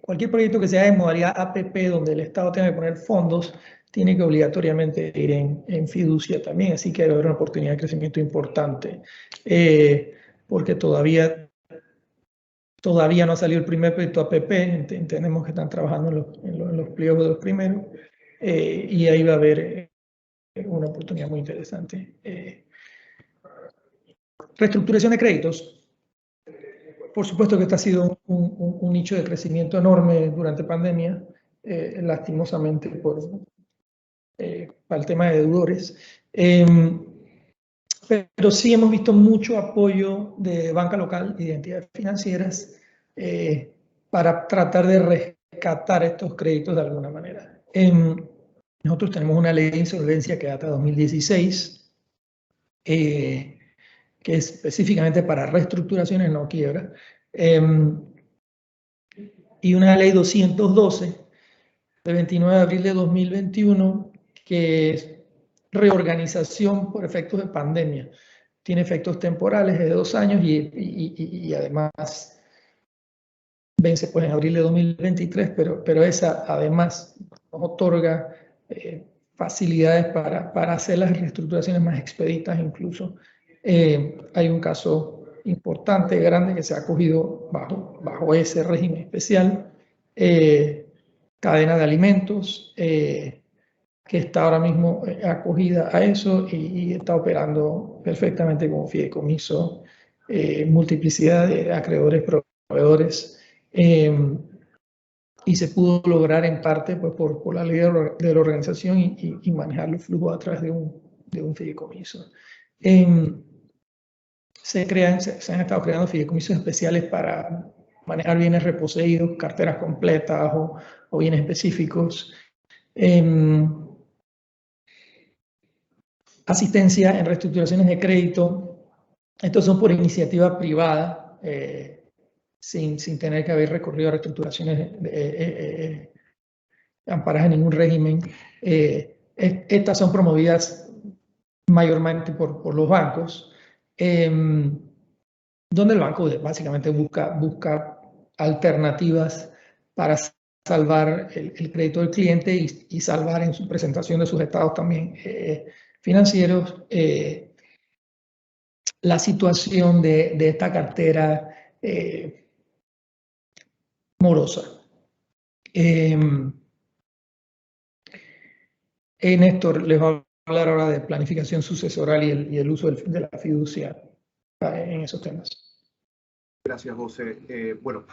cualquier proyecto que sea de modalidad APP, donde el Estado tenga que poner fondos, tiene que obligatoriamente ir en fiducia también, así que debe haber una oportunidad de crecimiento importante, porque todavía no ha salido el primer proyecto APP, entendemos que están trabajando en los pliegos de los primeros, y ahí va a haber una oportunidad muy interesante. Reestructuración de créditos. Por supuesto que este ha sido un nicho de crecimiento enorme durante pandemia, lastimosamente para el tema de deudores. Pero sí hemos visto mucho apoyo de banca local y de entidades financieras para tratar de rescatar estos créditos de alguna manera. Nosotros tenemos una ley de insolvencia que data de 2016, que es específicamente para reestructuraciones, no quiebra, y una ley 212 de 29 de abril de 2021, que es reorganización por efectos de pandemia. Tiene efectos temporales de 2 años y además vence pues en abril de 2023, pero esa además nos otorga facilidades para hacer las reestructuraciones más expeditas incluso. Hay un caso importante, grande, que se ha acogido bajo ese régimen especial, cadena de alimentos, que está ahora mismo acogida a eso y está operando perfectamente como fideicomiso, multiplicidad de acreedores, proveedores, y se pudo lograr en parte pues, por la ley de la organización y manejar los flujos a través de un fideicomiso. Se han estado creando fideicomisos especiales para manejar bienes reposeídos, carteras completas o bienes específicos. Asistencia en reestructuraciones de crédito. Estos son por iniciativa privada, sin tener que haber recorrido a reestructuraciones amparadas en ningún régimen. Estas son promovidas mayormente por los bancos, donde el banco básicamente busca alternativas para salvar el crédito del cliente y salvar en su presentación de sus estados también financieros la situación de esta cartera morosa. Néstor les va a hablar ahora de planificación sucesoral y el uso de la fiducia en esos temas. Gracias, José. Bueno,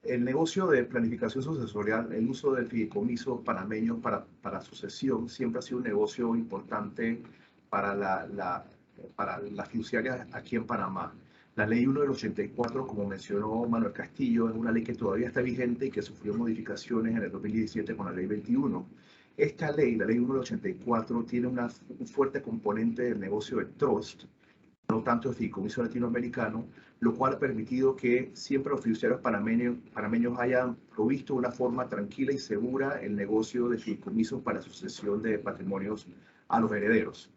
el negocio de planificación sucesorial, el uso del fideicomiso panameño para sucesión, siempre ha sido un negocio importante para las fiduciarias aquí en Panamá. La ley 1 del 84, como mencionó Manuel Castillo, es una ley que todavía está vigente y que sufrió modificaciones en el 2017 con la ley 21. Esta ley, la ley 1 del 84, tiene un fuerte componente del negocio de trust, no tanto el fideicomiso latinoamericano, lo cual ha permitido que siempre los fiduciarios panameños hayan provisto de una forma tranquila y segura el negocio de fideicomisos para sucesión de patrimonios a los herederos.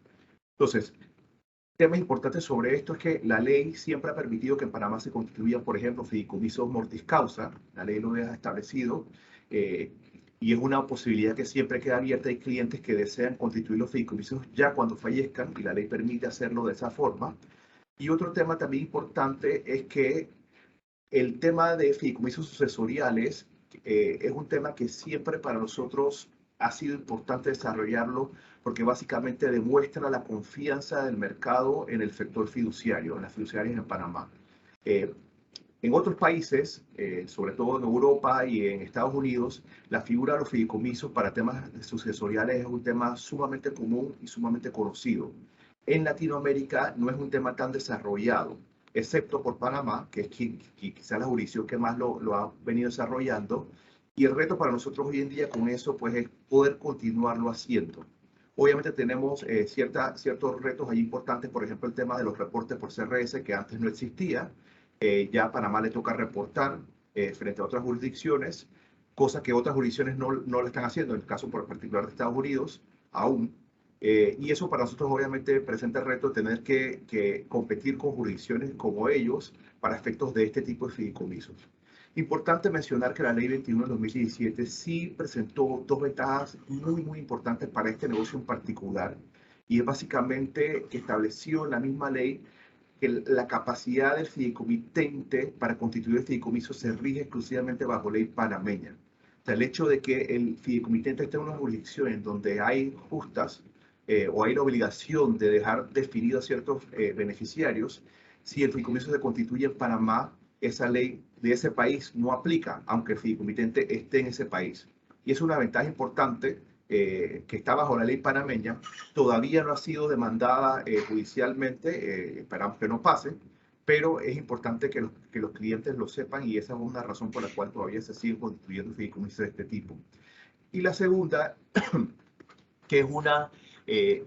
Entonces, tema importante sobre esto es que la ley siempre ha permitido que en Panamá se constituyan, por ejemplo, fideicomisos mortis causa. La ley lo deja establecido y es una posibilidad que siempre queda abierta. Hay clientes que desean constituir los fideicomisos ya cuando fallezcan y la ley permite hacerlo de esa forma. Y otro tema también importante es que el tema de fideicomisos sucesoriales es un tema que siempre para nosotros ha sido importante desarrollarlo porque básicamente demuestra la confianza del mercado en el sector fiduciario, en las fiduciarias en Panamá. En otros países, sobre todo en Europa y en Estados Unidos, la figura de los fideicomisos para temas sucesoriales es un tema sumamente común y sumamente conocido. En Latinoamérica no es un tema tan desarrollado, excepto por Panamá, que es quizá la jurisdicción que más lo ha venido desarrollando, Y el reto para nosotros hoy en día con eso pues es poder continuarlo haciendo. Obviamente tenemos ciertos retos ahí importantes, por ejemplo el tema de los reportes por CRS que antes no existía. Ya a Panamá le toca reportar frente a otras jurisdicciones, cosa que otras jurisdicciones no lo están haciendo, en el caso por particular de Estados Unidos, aún. Y eso para nosotros obviamente presenta el reto de tener que competir con jurisdicciones como ellos para efectos de este tipo de fideicomisos. Importante mencionar que la Ley 21 de 2017 sí presentó dos ventajas muy importantes para este negocio en particular, y es básicamente que estableció en la misma ley que la capacidad del fideicomitente para constituir el fideicomiso se rige exclusivamente bajo ley panameña. O sea, el hecho de que el fideicomitente esté en una jurisdicción en donde hay justas o hay la obligación de dejar definidos ciertos beneficiarios, si el fideicomiso se constituye en Panamá, esa ley de ese país no aplica, aunque el fideicomitente esté en ese país. Y es una ventaja importante que está bajo la ley panameña. Todavía no ha sido demandada judicialmente, esperamos que no pase, pero es importante que los clientes lo sepan, y esa es una razón por la cual todavía se siguen constituyendo fideicomisos de este tipo. Y la segunda, que es una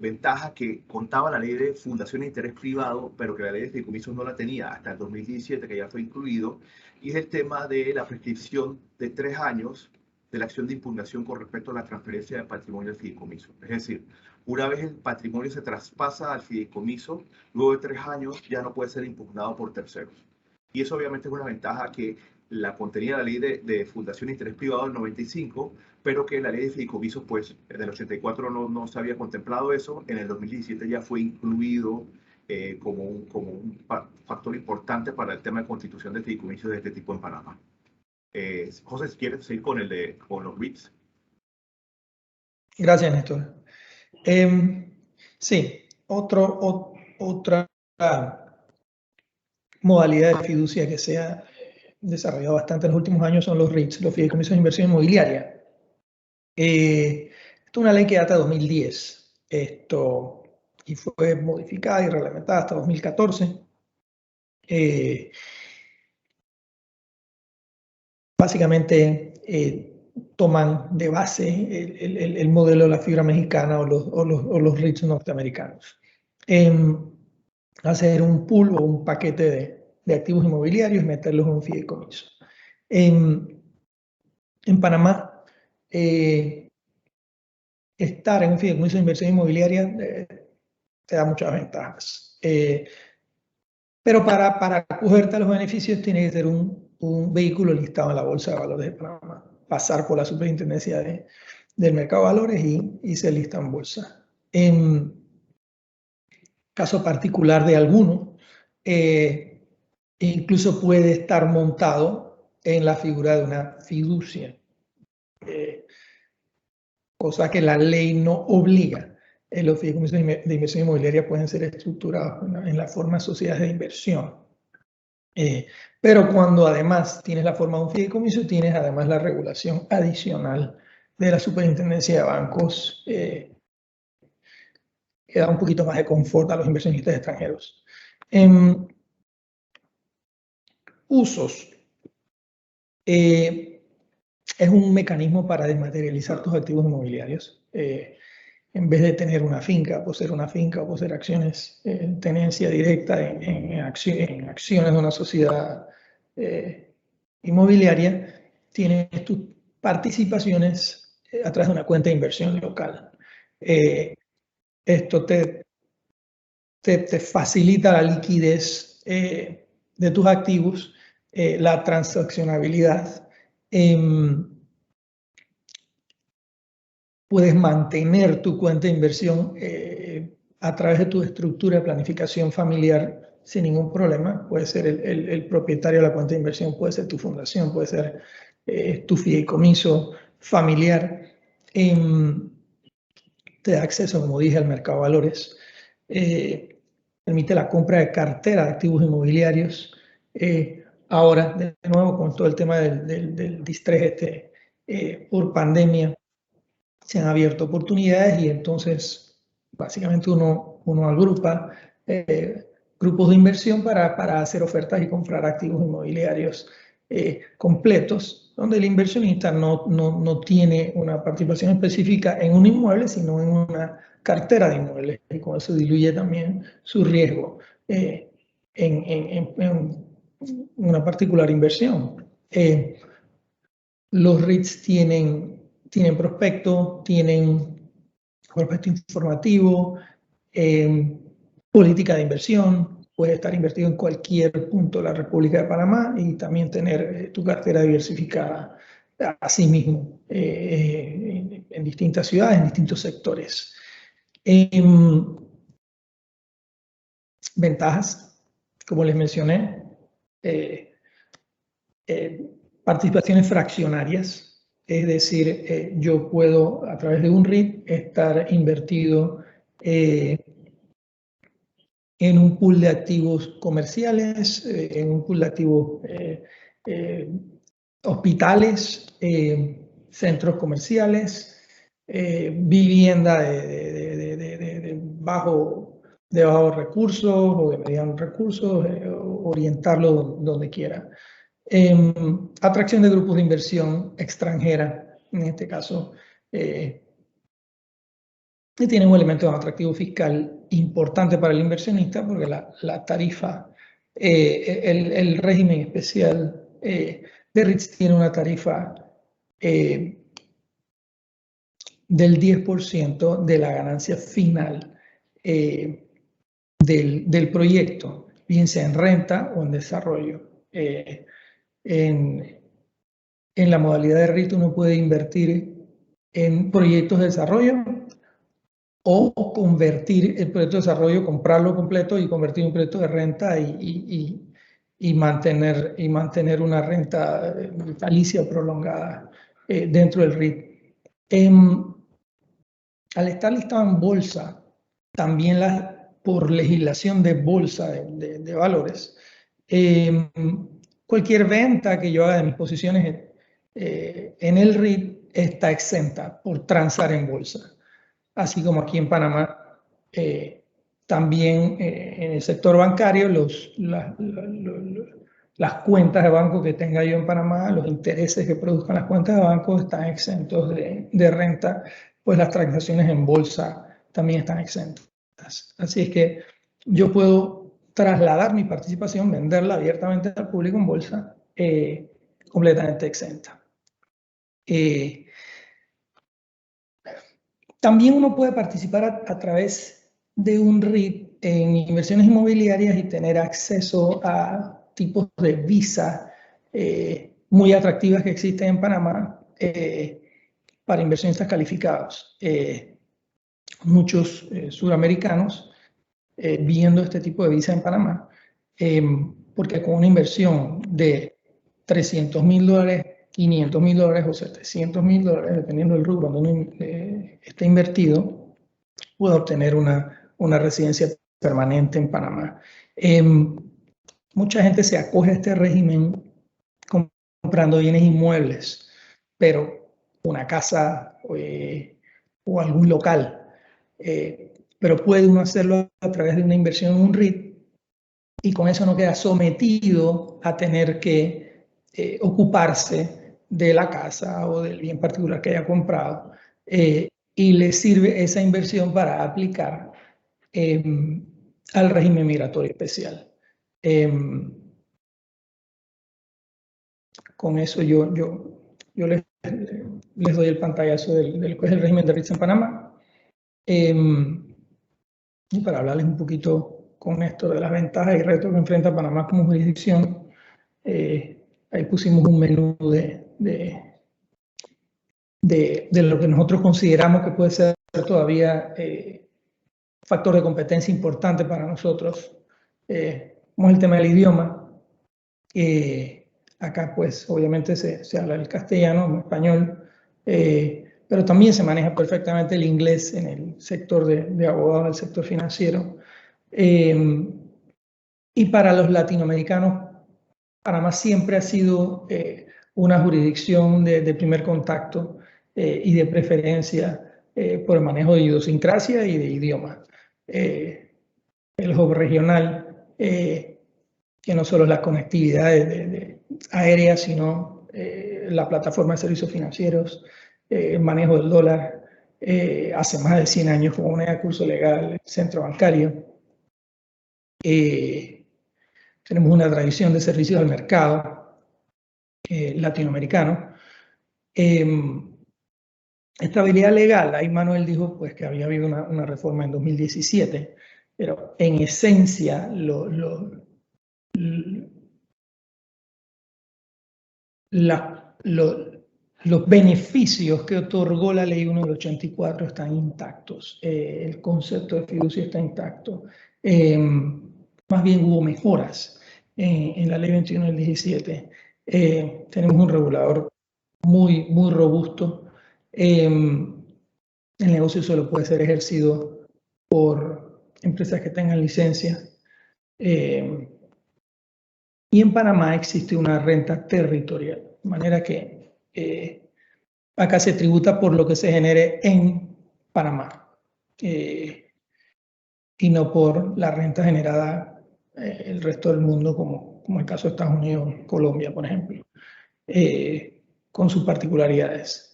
ventaja que contaba la ley de fundación de interés privado, pero que la ley de fideicomisos no la tenía hasta el 2017, que ya fue incluido, y es el tema de la prescripción de 3 años de la acción de impugnación con respecto a la transferencia de patrimonio al fideicomiso. Es decir, una vez el patrimonio se traspasa al fideicomiso, luego de 3 años ya no puede ser impugnado por terceros. Y eso obviamente es una ventaja que la contenía la ley de fundación de interés privado del 95, pero que la ley de fideicomisos, pues, del 84 no se había contemplado eso. En el 2017 ya fue incluido como un factor importante para el tema de constitución de fideicomisos de este tipo en Panamá. José, si quieres seguir con los REITs. Gracias, Néstor. Sí, otra modalidad de fiducia que se ha desarrollado bastante en los últimos años son los REITs, los fideicomisos de inversión inmobiliaria. Esto es una ley que data de 2010 y fue modificada y reglamentada hasta 2014. Básicamente toman de base el modelo de la fibra mexicana o los REITs norteamericanos. Hacer un pool o un paquete de activos inmobiliarios y meterlos en un fideicomiso. En Panamá, estar en un fideicomiso de inversión inmobiliaria te da muchas ventajas. Pero para acogerte a los beneficios tiene que ser un vehículo listado en la Bolsa de Valores de Panamá, pasar por la Superintendencia del Mercado de Valores y se lista en bolsa. En caso particular de alguno, incluso puede estar montado en la figura de una fiducia, cosa que la ley no obliga. Los fideicomisos de inversión inmobiliaria pueden ser estructurados en la forma de sociedades de inversión. Pero cuando además tienes la forma de un fideicomiso, tienes además la regulación adicional de la Superintendencia de Bancos, que da un poquito más de confort a los inversionistas extranjeros. Usos. Es un mecanismo para desmaterializar tus activos inmobiliarios. En vez de tener una finca, poseer una finca o poseer acciones en tenencia directa en acciones de una sociedad inmobiliaria, tienes tus participaciones a través de una cuenta de inversión local. Esto te facilita la liquidez de tus activos, la transaccionabilidad. Puedes mantener tu cuenta de inversión a través de tu estructura de planificación familiar sin ningún problema. Puede ser el propietario de la cuenta de inversión, puede ser tu fundación, puede ser tu fideicomiso familiar. Te da acceso, como dije, al mercado de valores. Permite la compra de cartera de activos inmobiliarios. Ahora, de nuevo, con todo el tema del distrés por pandemia, se han abierto oportunidades y entonces básicamente uno agrupa grupos de inversión para hacer ofertas y comprar activos inmobiliarios completos, donde el inversionista no tiene una participación específica en un inmueble, sino en una cartera de inmuebles, y con eso diluye también su riesgo en una particular inversión. Los REITs tienen prospecto informativo, política de inversión, puede estar invertido en cualquier punto de la República de Panamá y también tener tu cartera diversificada a sí mismo en distintas ciudades, en distintos sectores. Ventajas, como les mencioné, participaciones fraccionarias, es decir, yo puedo a través de un REIT estar invertido en un pool de activos comerciales, en un pool de activos hospitales, centros comerciales, vivienda de bajos recursos o de medianos recursos, orientarlo donde quiera. Atracción de grupos de inversión extranjera, en este caso, y tiene un elemento de atractivo fiscal importante para el inversionista porque la tarifa, el régimen especial de REITs tiene una tarifa del 10% de la ganancia final del proyecto, bien sea en renta o en desarrollo. En la modalidad de REIT uno puede invertir en proyectos de desarrollo o convertir el proyecto de desarrollo, comprarlo completo y convertir en un proyecto de renta y mantener una renta vitalicia prolongada dentro del REIT. Al estar listado en bolsa, también por legislación de bolsa de valores, cualquier venta que yo haga de mis posiciones en el REIT está exenta por transar en bolsa. Así como aquí en Panamá, también en el sector bancario, las cuentas de banco que tenga yo en Panamá, los intereses que produzcan las cuentas de banco están exentos de renta, pues las transacciones en bolsa también están exentas. Así es que yo puedo trasladar mi participación, venderla abiertamente al público en bolsa, completamente exenta. También uno puede participar a través de un REIT en inversiones inmobiliarias y tener acceso a tipos de visa muy atractivas que existen en Panamá para inversionistas calificados. Muchos suramericanos viendo este tipo de visa en Panamá, porque con una inversión de $300,000, $500,000 o $700,000, dependiendo del rubro donde uno esté invertido, puede obtener una residencia permanente en Panamá. Mucha gente se acoge a este régimen comprando bienes inmuebles, pero una casa o algún local. Pero puede uno hacerlo a través de una inversión en un REIT y con eso no queda sometido a tener que ocuparse de la casa o del bien particular que haya comprado, y le sirve esa inversión para aplicar al régimen migratorio especial. Con eso yo les doy el pantallazo del que es el régimen de REITs en Panamá. Y para hablarles un poquito con esto de las ventajas y retos que enfrenta Panamá como jurisdicción, ahí pusimos un menú de lo que nosotros consideramos que puede ser todavía factor de competencia importante para nosotros, como es el tema del idioma. Acá pues obviamente se habla el castellano, el español, pero también se maneja perfectamente el inglés en el sector de abogados, el sector financiero. Y para los latinoamericanos, Panamá siempre ha sido una jurisdicción de primer contacto y de preferencia por el manejo de idiosincrasia y de idioma. El hub regional, que no solo es la conectividad aérea, sino la plataforma de servicios financieros, el manejo del dólar, hace más de 100 años como moneda de curso legal, el centro bancario. Tenemos una tradición de servicios al mercado latinoamericano. Estabilidad legal, ahí Manuel dijo pues, que había habido una reforma en 2017, pero en esencia los beneficios que otorgó la ley 1 del 84 están intactos. El concepto de fiducia está intacto. Más bien hubo mejoras en la ley 21 del 17. Tenemos un regulador muy robusto. El negocio solo puede ser ejercido por empresas que tengan licencia. Y en Panamá existe una renta territorial, de manera que acá se tributa por lo que se genere en Panamá y no por la renta generada en el resto del mundo, como el caso de Estados Unidos, Colombia, por ejemplo, con sus particularidades.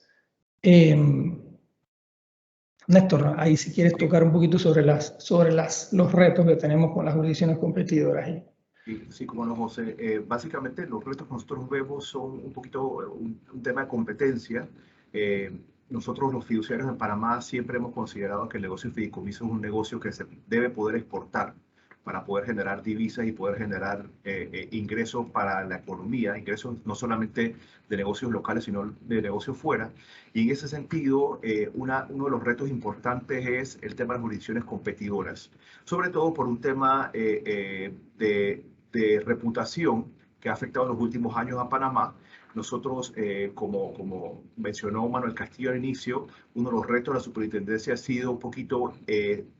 Néstor, ahí si quieres tocar un poquito sobre los retos que tenemos con las jurisdicciones competidoras. Sí, como no, José. Básicamente los retos que nosotros vemos son un poquito un tema de competencia. Nosotros los fiduciarios en Panamá siempre hemos considerado que el negocio de fideicomiso es un negocio que se debe poder exportar para poder generar divisas y poder generar ingresos para la economía, ingresos no solamente de negocios locales, sino de negocios fuera. Y en ese sentido, uno de los retos importantes es el tema de las jurisdicciones competidoras, sobre todo por un tema de reputación que ha afectado en los últimos años a Panamá. Nosotros, como mencionó Manuel Castillo al inicio, uno de los retos de la superintendencia ha sido un poquito,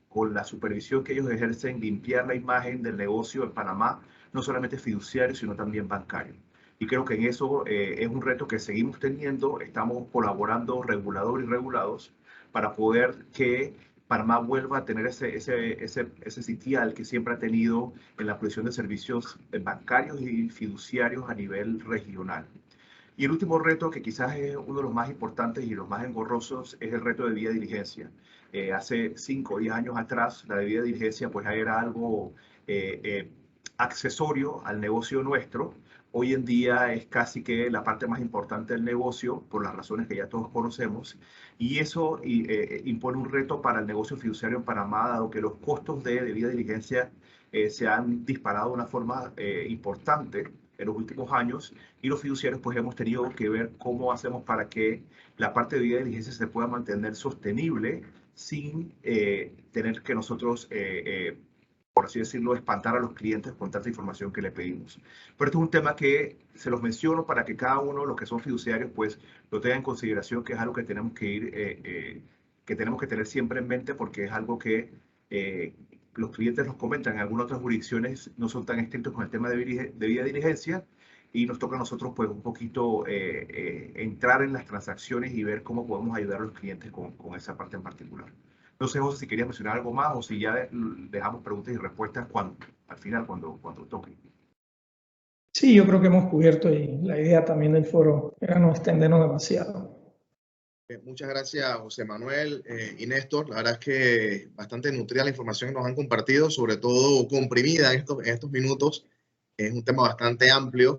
con la supervisión que ellos ejercen, limpiar la imagen del negocio en Panamá, no solamente fiduciario, sino también bancario. Y creo que en eso es un reto que seguimos teniendo. Estamos colaborando reguladores y regulados para poder que Panamá vuelva a tener ese sitial que siempre ha tenido en la provisión de servicios bancarios y fiduciarios a nivel regional. Y el último reto, que quizás es uno de los más importantes y los más engorrosos, es el reto de debida diligencia. Hace 5 o 10 años atrás, la debida diligencia pues era algo accesorio al negocio nuestro. Hoy en día es casi que la parte más importante del negocio, por las razones que ya todos conocemos, y eso impone un reto para el negocio fiduciario en Panamá, dado que los costos de debida diligencia se han disparado de una forma importante en los últimos años, y los fiduciarios pues hemos tenido que ver cómo hacemos para que la parte de debida diligencia se pueda mantener sostenible sin tener que nosotros por así decirlo, espantar a los clientes con tanta información que le pedimos. Pero esto es un tema que se los menciono para que cada uno, los que son fiduciarios, pues lo tenga en consideración, que es algo que tenemos que que tenemos que tener siempre en mente, porque es algo que los clientes nos comentan. En algunas otras jurisdicciones no son tan estrictos con el tema de debida diligencia, y nos toca a nosotros pues un poquito entrar en las transacciones y ver cómo podemos ayudar a los clientes con esa parte en particular. No sé, José, si querías mencionar algo más o si ya dejamos preguntas y respuestas al final, cuando toque. Sí, yo creo que hemos cubierto, y la idea también del foro era no extendernos demasiado. Muchas gracias, José Manuel y Néstor. La verdad es que bastante nutrida la información que nos han compartido, sobre todo comprimida en estos minutos. Es un tema bastante amplio,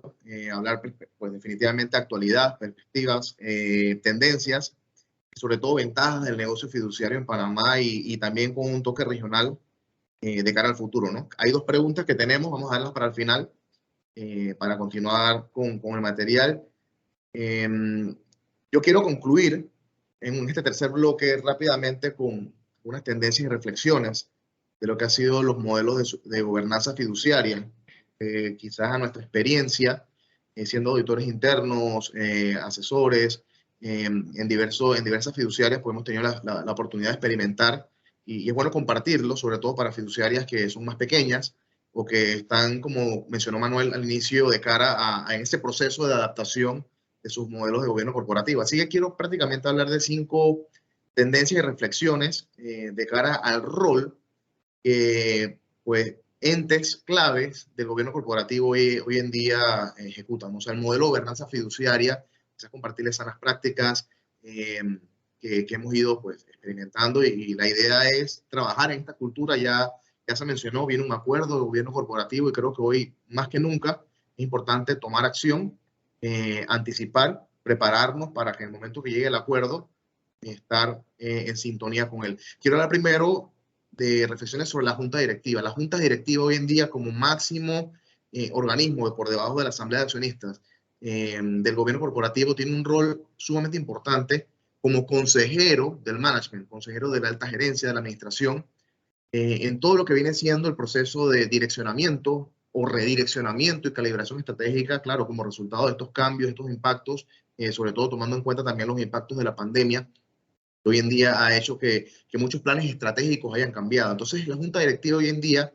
hablar pues definitivamente actualidad, perspectivas, tendencias, sobre todo ventajas del negocio fiduciario en Panamá y también con un toque regional de cara al futuro, ¿no? Hay 2 preguntas que tenemos, vamos a darlas para el final, para continuar con el material. Yo quiero concluir en este tercer bloque rápidamente con unas tendencias y reflexiones de lo que han sido los modelos de gobernanza fiduciaria, quizás a nuestra experiencia, siendo auditores internos, asesores, en diversas fiduciarias, pues hemos tenido la oportunidad de experimentar, y es bueno compartirlo, sobre todo para fiduciarias que son más pequeñas o que están, como mencionó Manuel al inicio, de cara a ese proceso de adaptación de sus modelos de gobierno corporativo. Así que quiero prácticamente hablar de 5 tendencias y reflexiones de cara al rol que pues entes claves del gobierno corporativo hoy en día ejecutan. O sea, el modelo de gobernanza fiduciaria, quizás compartirles sanas prácticas que hemos ido pues, experimentando y la idea es trabajar en esta cultura. Ya se mencionó, viene un acuerdo de gobierno corporativo y creo que hoy más que nunca es importante tomar acción, anticipar, prepararnos para que en el momento que llegue el acuerdo estar en sintonía con él. Quiero hablar primero de reflexiones sobre la Junta Directiva. La Junta Directiva hoy en día como máximo organismo por debajo de la Asamblea de Accionistas del gobierno corporativo tiene un rol sumamente importante como consejero del management, consejero de la alta gerencia, de la administración, en todo lo que viene siendo el proceso de direccionamiento o redireccionamiento y calibración estratégica, claro, como resultado de estos cambios, estos impactos, sobre todo tomando en cuenta también los impactos de la pandemia, que hoy en día ha hecho que muchos planes estratégicos hayan cambiado. Entonces, la Junta Directiva hoy en día,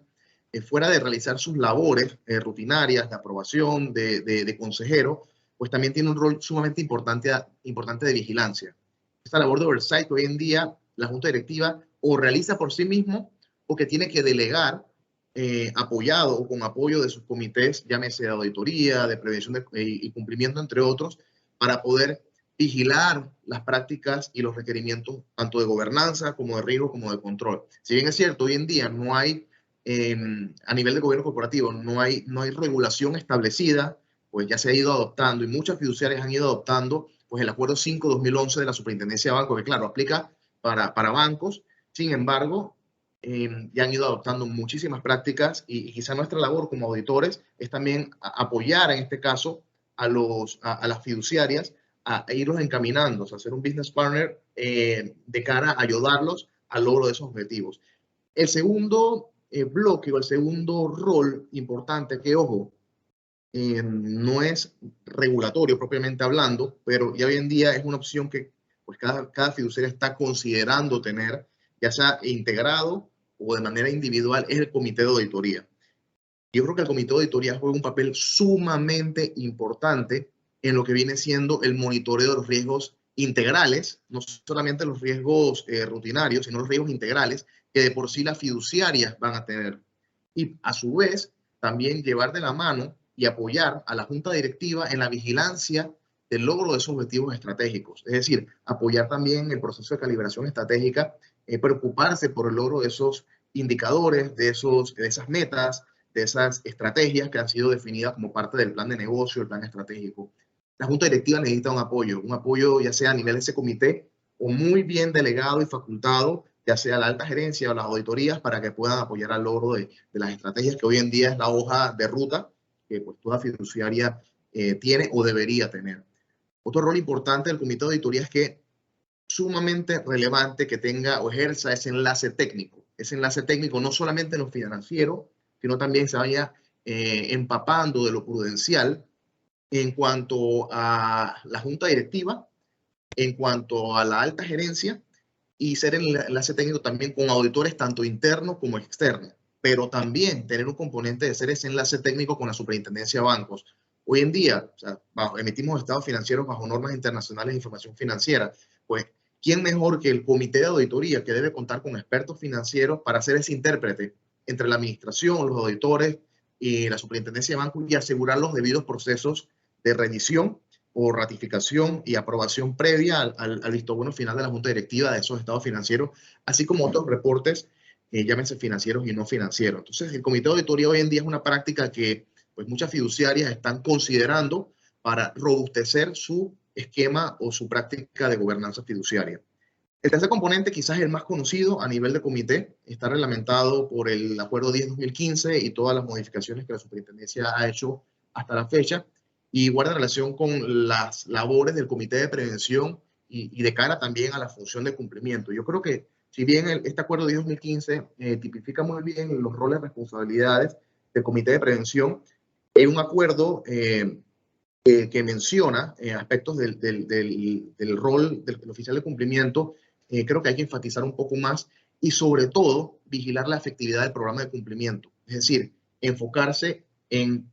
fuera de realizar sus labores rutinarias de aprobación, de consejero, pues también tiene un rol sumamente importante de vigilancia. Esta labor de oversight que hoy en día la Junta Directiva o realiza por sí mismo o que tiene que delegar apoyado o con apoyo de sus comités, llámese de auditoría, de prevención y cumplimiento, entre otros, para poder vigilar las prácticas y los requerimientos tanto de gobernanza como de riesgo como de control. Si bien es cierto, hoy en día no hay, a nivel de gobierno corporativo, no hay regulación establecida, pues ya se ha ido adoptando y muchas fiduciarias han ido adoptando pues el Acuerdo 5-2011 de la Superintendencia de Bancos, que claro, aplica para bancos. Sin embargo, ya han ido adoptando muchísimas prácticas y quizá nuestra labor como auditores es también apoyar en este caso a las fiduciarias a irlos encaminando, o sea, ser un business partner de cara a ayudarlos al logro de esos objetivos. El segundo bloque o el segundo rol importante que, ojo, no es regulatorio propiamente hablando, pero ya hoy en día es una opción que pues cada fiduciaria está considerando tener, ya sea integrado o de manera individual, es el comité de auditoría. Yo creo que el comité de auditoría juega un papel sumamente importante en lo que viene siendo el monitoreo de los riesgos integrales, no solamente los riesgos rutinarios, sino los riesgos integrales que de por sí las fiduciarias van a tener. Y a su vez, también llevar de la mano y apoyar a la junta directiva en la vigilancia del logro de esos objetivos estratégicos. Es decir, apoyar también el proceso de calibración estratégica, preocuparse por el logro de esos indicadores, de esas metas, de esas estrategias que han sido definidas como parte del plan de negocio, el plan estratégico. La junta directiva necesita un apoyo ya sea a nivel de ese comité o muy bien delegado y facultado, ya sea la alta gerencia o las auditorías, para que puedan apoyar al logro de las estrategias que hoy en día es la hoja de ruta que pues, toda fiduciaria tiene o debería tener. Otro rol importante del comité de auditoría es que sumamente relevante que tenga o ejerza ese enlace técnico no solamente en lo financiero, sino también se vaya empapando de lo prudencial en cuanto a la junta directiva, en cuanto a la alta gerencia y ser el enlace técnico también con auditores tanto internos como externos, pero también tener un componente de ser ese enlace técnico con la superintendencia de bancos. Hoy en día, o sea, emitimos estados financieros bajo normas internacionales de información financiera, pues ¿quién mejor que el comité de auditoría que debe contar con expertos financieros para ser ese intérprete entre la administración, los auditores y la superintendencia de bancos y asegurar los debidos procesos de revisión o ratificación y aprobación previa al visto bueno final de la junta directiva de esos estados financieros, así como otros reportes, llámense financieros y no financieros. Entonces, el comité de auditoría hoy en día es una práctica que pues, muchas fiduciarias están considerando para robustecer su esquema o su práctica de gobernanza fiduciaria. El tercer componente, quizás el más conocido a nivel de comité, está reglamentado por el Acuerdo 10-2015 y todas las modificaciones que la superintendencia ha hecho hasta la fecha, y guarda relación con las labores del comité de prevención y de cara también a la función de cumplimiento. Yo creo que si bien este Acuerdo 10-2015 tipifica muy bien los roles y responsabilidades del comité de prevención, es un acuerdo que menciona aspectos del rol del oficial de cumplimiento. Creo que hay que enfatizar un poco más y sobre todo vigilar la efectividad del programa de cumplimiento. Es decir, enfocarse en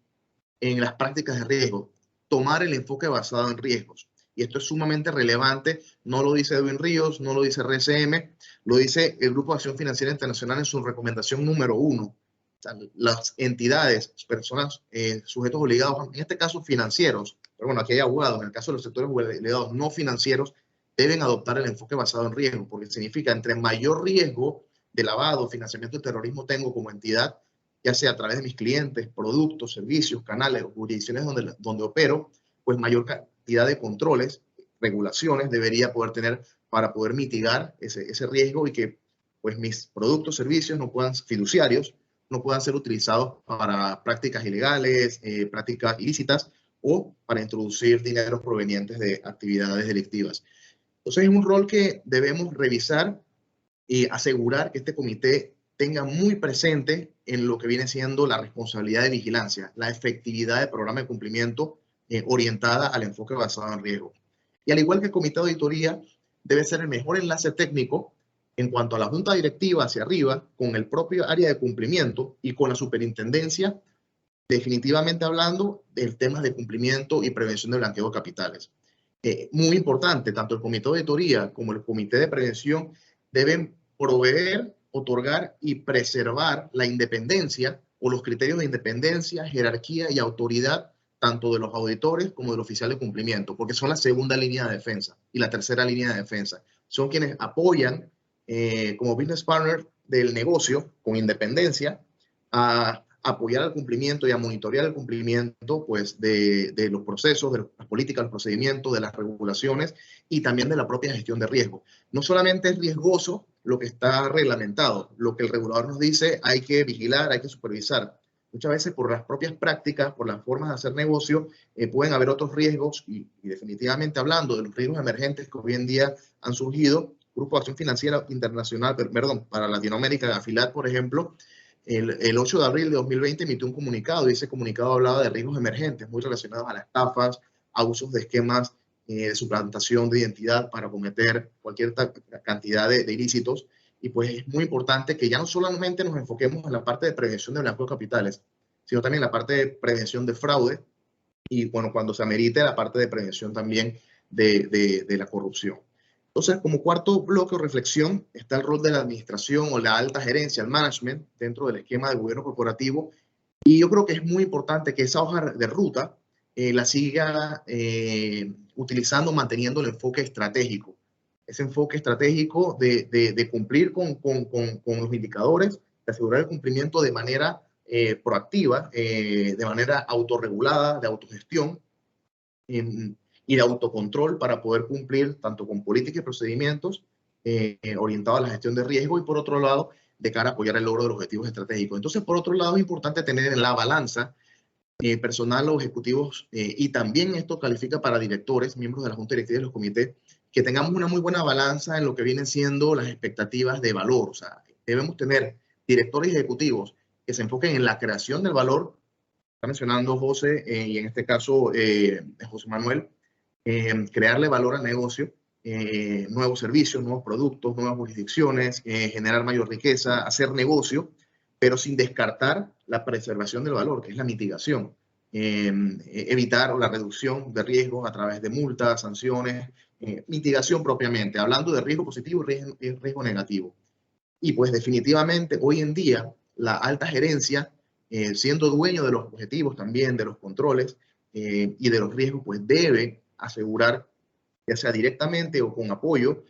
las prácticas de riesgo, tomar el enfoque basado en riesgos. Y esto es sumamente relevante, no lo dice Edwin Ríos, no lo dice RSM, lo dice el Grupo de Acción Financiera Internacional en su recomendación número 1. sea, las entidades, personas, sujetos obligados, en este caso financieros, pero bueno, aquí hay abogados, en el caso de los sectores obligados no financieros, deben adoptar el enfoque basado en riesgo, porque significa entre mayor riesgo de lavado, financiamiento de terrorismo tengo como entidad, ya sea a través de mis clientes, productos, servicios, canales o jurisdicciones donde opero, pues mayor cantidad de controles, regulaciones debería poder tener para poder mitigar ese riesgo y que pues mis productos, servicios no puedan, fiduciarios, no puedan ser utilizados para prácticas ilegales, prácticas ilícitas o para introducir dineros provenientes de actividades delictivas. Entonces es un rol que debemos revisar y asegurar que este comité tenga muy presente en lo que viene siendo la responsabilidad de vigilancia, la efectividad del programa de cumplimiento orientada al enfoque basado en riesgo. Y al igual que el comité de auditoría, debe ser el mejor enlace técnico en cuanto a la junta directiva hacia arriba, con el propio área de cumplimiento y con la superintendencia, definitivamente hablando del tema de cumplimiento y prevención de blanqueo de capitales. Muy importante, tanto el comité de auditoría como el comité de prevención deben proveer, otorgar y preservar la independencia o los criterios de independencia, jerarquía y autoridad tanto de los auditores como del oficial de cumplimiento, porque son la segunda línea de defensa y la tercera línea de defensa. Son quienes apoyan como business partner del negocio con independencia a apoyar al cumplimiento y a monitorear el cumplimiento pues, de los procesos, de las políticas, los procedimientos, de las regulaciones y también de la propia gestión de riesgo. No solamente es riesgoso lo que está reglamentado, lo que el regulador nos dice hay que vigilar, hay que supervisar. Muchas veces por las propias prácticas, por las formas de hacer negocio, pueden haber otros riesgos y definitivamente hablando de los riesgos emergentes que hoy en día han surgido, Grupo de Acción Financiera Internacional, perdón, para Latinoamérica, AFILAT, por ejemplo, el 8 de abril de 2020 emitió un comunicado y ese comunicado hablaba de riesgos emergentes muy relacionados a las estafas, a usos de esquemas de suplantación de identidad para cometer cualquier cantidad de ilícitos. Y pues es muy importante que ya no solamente nos enfoquemos en la parte de prevención de blanqueo de capitales, sino también en la parte de prevención de fraude y, bueno, cuando se amerite la parte de prevención también de la corrupción. Entonces, como cuarto bloque o reflexión, está el rol de la administración o la alta gerencia, el management, dentro del esquema de gobierno corporativo. Y yo creo que es muy importante que esa hoja de ruta la siga utilizando, manteniendo el enfoque estratégico. Ese enfoque estratégico de cumplir con los indicadores, de asegurar el cumplimiento de manera proactiva, de manera autorregulada, de autogestión, y de autocontrol para poder cumplir tanto con políticas y procedimientos orientados a la gestión de riesgo y por otro lado, de cara a apoyar el logro de los objetivos estratégicos. Entonces, por otro lado, es importante tener en la balanza personal o ejecutivos y también esto califica para directores, miembros de la Junta Directiva y de los comités, que tengamos una muy buena balanza en lo que vienen siendo las expectativas de valor. O sea, debemos tener directores ejecutivos que se enfoquen en la creación del valor. Está mencionando José y en este caso José Manuel, crearle valor al negocio, nuevos servicios, nuevos productos, nuevas jurisdicciones, generar mayor riqueza, hacer negocio, pero sin descartar la preservación del valor, que es la mitigación, evitar la reducción de riesgos a través de multas, sanciones, mitigación propiamente, hablando de riesgo positivo y riesgo negativo. Y pues definitivamente hoy en día la alta gerencia, siendo dueño de los objetivos también, de los controles y de los riesgos, pues debe asegurar, ya sea directamente o con apoyo,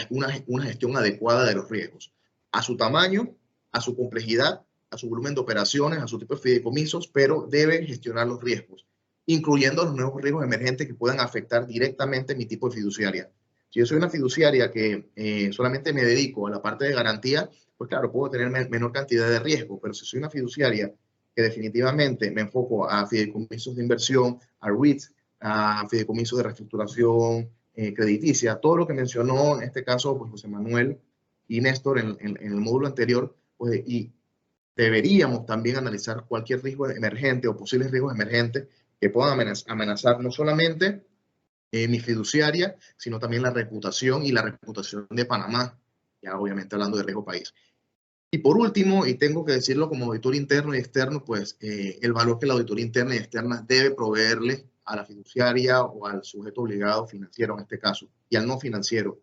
una gestión adecuada de los riesgos, a su tamaño, a su complejidad, a su volumen de operaciones, a su tipo de fideicomisos, pero debe gestionar los riesgos, incluyendo los nuevos riesgos emergentes que puedan afectar directamente mi tipo de fiduciaria. Si yo soy una fiduciaria que solamente me dedico a la parte de garantía, pues claro, puedo tener menor cantidad de riesgo, pero si soy una fiduciaria que definitivamente me enfoco a fideicomisos de inversión, a REITs, a fideicomisos de reestructuración crediticia, todo lo que mencionó en este caso pues, José Manuel y Néstor en el módulo anterior, pues, y deberíamos también analizar cualquier riesgo emergente o posibles riesgos emergentes que puedan amenazar no solamente mi fiduciaria, sino también la reputación y la reputación de Panamá, ya obviamente hablando de riesgo país. Y por último, y tengo que decirlo como auditor interno y externo, pues el valor que la auditoría interna y externa debe proveerle a la fiduciaria o al sujeto obligado financiero en este caso, y al no financiero.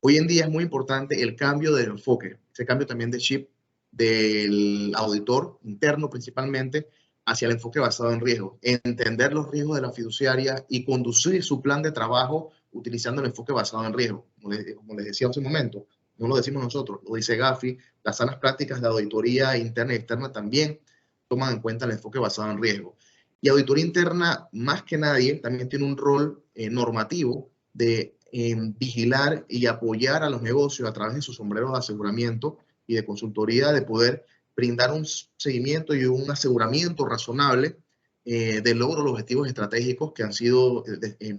Hoy en día es muy importante el cambio de enfoque, ese cambio también de chip del auditor interno principalmente hacia el enfoque basado en riesgo, entender los riesgos de la fiduciaria y conducir su plan de trabajo utilizando el enfoque basado en riesgo. Como les decía hace un momento, no lo decimos nosotros, lo dice Gafi, las sanas prácticas de auditoría interna y externa también toman en cuenta el enfoque basado en riesgo. Y auditoría interna, más que nadie, también tiene un rol normativo de vigilar y apoyar a los negocios a través de sus sombreros de aseguramiento y de consultoría, de poder brindar un seguimiento y un aseguramiento razonable del logro de los objetivos estratégicos que han sido,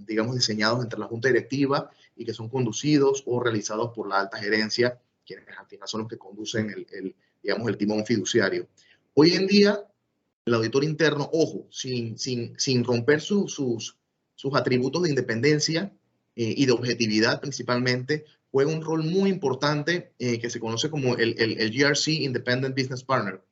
digamos, diseñados entre la junta directiva y que son conducidos o realizados por la alta gerencia, quienes al final son los que conducen digamos, el timón fiduciario. Hoy en día, el auditor interno, ojo, sin romper sus atributos de independencia y de objetividad principalmente, juega un rol muy importante que se conoce como el GRC Independent Business Partner.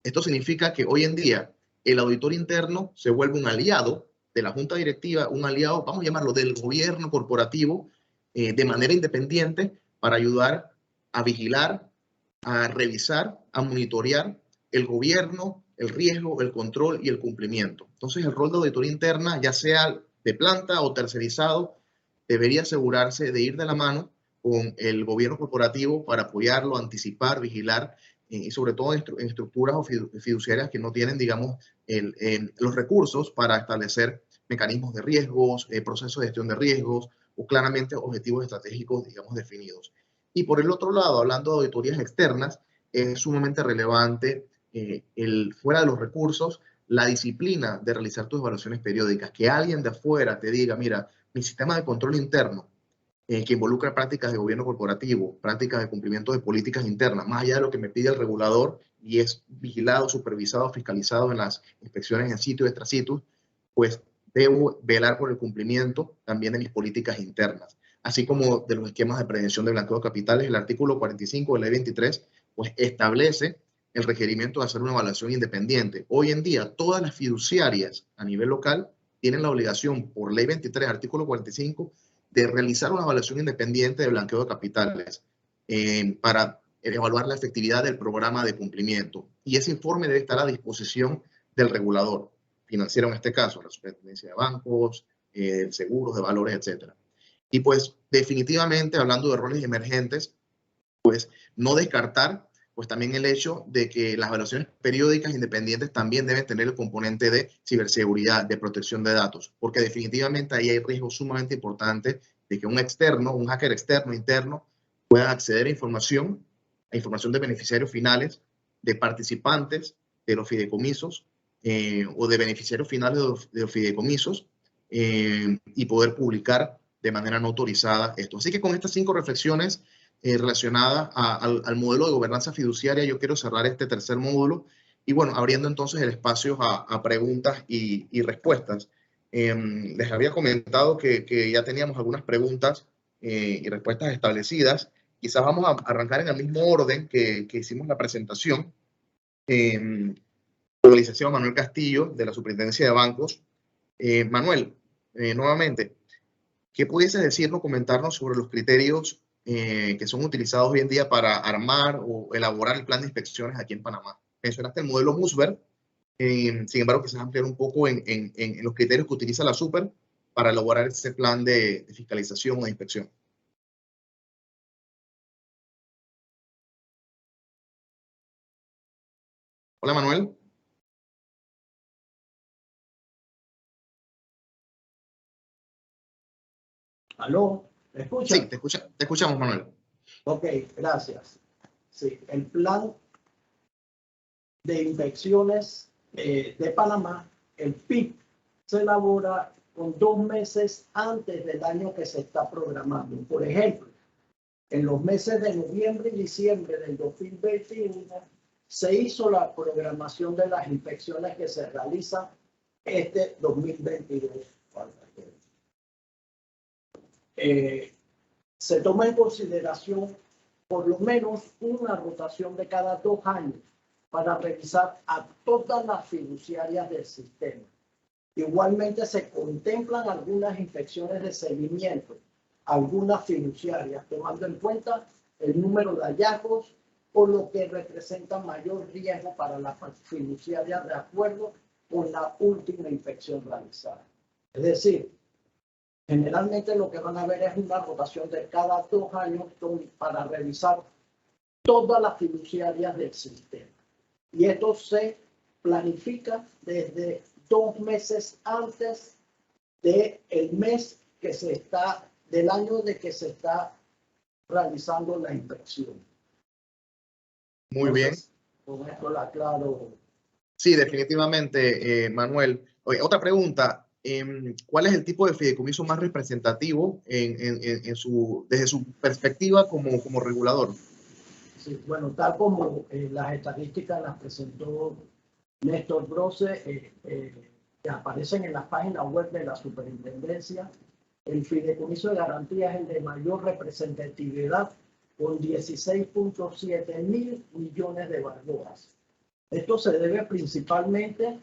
Esto significa que hoy en día el auditor interno se vuelve un aliado de la junta directiva, un aliado, vamos a llamarlo, del gobierno corporativo de manera independiente para ayudar a vigilar, a revisar, a monitorear el gobierno, el riesgo, el control y el cumplimiento. Entonces, el rol de auditoría interna, ya sea de planta o tercerizado, debería asegurarse de ir de la mano con el gobierno corporativo para apoyarlo, anticipar, vigilar y sobre todo en estructuras o fiduciarias que no tienen, digamos, los recursos para establecer mecanismos de riesgos, procesos de gestión de riesgos o claramente objetivos estratégicos, digamos, definidos. Y por el otro lado, hablando de auditorías externas, es sumamente relevante fuera de los recursos, la disciplina de realizar tus evaluaciones periódicas. Que alguien de afuera te diga, mira, mi sistema de control interno, que involucra prácticas de gobierno corporativo, prácticas de cumplimiento de políticas internas, más allá de lo que me pide el regulador y es vigilado, supervisado, fiscalizado en las inspecciones en sitio y extra situ, pues debo velar por el cumplimiento también de mis políticas internas, así como de los esquemas de prevención de blanqueo de capitales. El artículo 45 de la ley 23 pues establece el requerimiento de hacer una evaluación independiente. Hoy en día, todas las fiduciarias a nivel local tienen la obligación por ley 23, artículo 45, de realizar una evaluación independiente de blanqueo de capitales para evaluar la efectividad del programa de cumplimiento. Y ese informe debe estar a disposición del regulador financiero, en este caso, la Superintendencia de Bancos, seguros, de valores, etc. Y pues definitivamente, hablando de roles emergentes, pues no descartar pues también el hecho de que las evaluaciones periódicas independientes también deben tener el componente de ciberseguridad, de protección de datos, porque definitivamente ahí hay riesgos sumamente importantes de que un externo, un hacker externo, interno, pueda acceder a información de beneficiarios finales, de participantes de los fideicomisos o de beneficiarios finales de los fideicomisos y poder publicar de manera no autorizada esto. Así que con estas 5 reflexiones relacionada al modelo de gobernanza fiduciaria, yo quiero cerrar este tercer módulo y bueno, abriendo entonces el espacio a preguntas y respuestas. Les había comentado que ya teníamos algunas preguntas y respuestas establecidas. Quizás vamos a arrancar en el mismo orden que hicimos la presentación. Con el licenciado Manuel Castillo, de la Superintendencia de Bancos. Manuel, nuevamente, ¿qué pudiese decirnos, comentarnos sobre los criterios que son utilizados hoy en día para armar o elaborar el plan de inspecciones aquí en Panamá? Mencionaste el modelo Musber, sin embargo, quizás ampliar un poco en los criterios que utiliza la Super para elaborar ese plan de fiscalización o de inspección. Hola, Manuel. ¿Aló? ¿Me escuchan? Sí, te escuchamos, Manuel. Ok, gracias. Sí, el plan de inspecciones de Panamá, el PIP, se elabora con 2 meses antes del año que se está programando. Por ejemplo, en los meses de noviembre y diciembre del 2021 se hizo la programación de las inspecciones que se realizan este 2022. Se toma en consideración por lo menos una rotación de cada 2 años para revisar a todas las fiduciarias del sistema. Igualmente se contemplan algunas inspecciones de seguimiento, algunas fiduciarias, tomando en cuenta el número de hallazgos por lo que representan mayor riesgo para la fiduciaria de acuerdo con la última inspección realizada. Es decir, generalmente lo que van a ver es una rotación de cada 2 años para revisar todas las fiduciarias del sistema. Y esto se planifica desde 2 meses antes del mes que se está, del año de que se está realizando la inspección. Muy bien. Con esto la aclaro. Sí, definitivamente, Manuel. Oye, otra pregunta. ¿Cuál es el tipo de fideicomiso más representativo desde su perspectiva como regulador? Sí, bueno, tal como las estadísticas las presentó Néstor Brose, que aparecen en la página web de la superintendencia, el fideicomiso de garantía es el de mayor representatividad con 16.7 mil millones de balboas. Esto se debe principalmente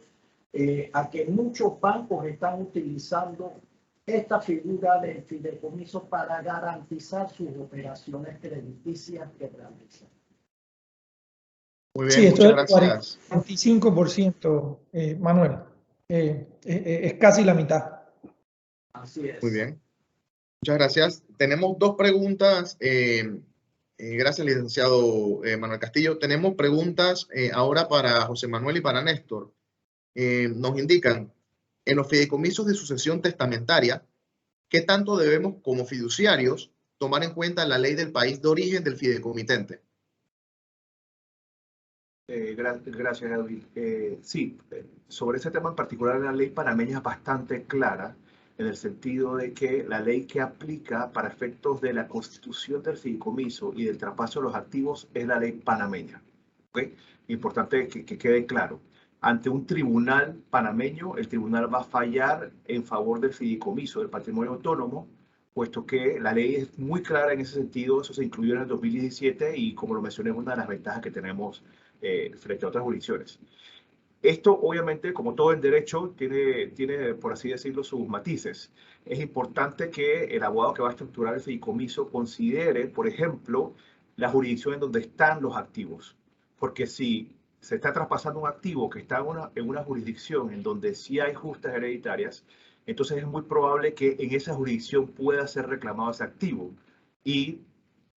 a que muchos bancos están utilizando esta figura del fideicomiso para garantizar sus operaciones crediticias que realizan. Muy bien, sí, esto muchas es gracias. 45%, Manuel. Es casi la mitad. Así es. Muy bien. Muchas gracias. Tenemos 2 preguntas. Gracias, licenciado Manuel Castillo. Tenemos preguntas ahora para José Manuel y para Néstor. Nos indican, en los fideicomisos de sucesión testamentaria, ¿qué tanto debemos como fiduciarios tomar en cuenta la ley del país de origen del fideicomitente? Gracias, Edwin. Sí, sobre ese tema en particular, la ley panameña es bastante clara en el sentido de que la ley que aplica para efectos de la constitución del fideicomiso y del traspaso de los activos es la ley panameña. ¿Okay? Importante que quede claro. Ante un tribunal panameño, el tribunal va a fallar en favor del fideicomiso, del patrimonio autónomo, puesto que la ley es muy clara en ese sentido. Eso se incluyó en el 2017 y, como lo mencioné, es una de las ventajas que tenemos frente a otras jurisdicciones. Esto, obviamente, como todo en derecho, tiene, por así decirlo, sus matices. Es importante que el abogado que va a estructurar el fideicomiso considere, por ejemplo, la jurisdicción en donde están los activos. Porque si se está traspasando un activo que está en una jurisdicción en donde sí hay justas hereditarias, entonces es muy probable que en esa jurisdicción pueda ser reclamado ese activo. Y,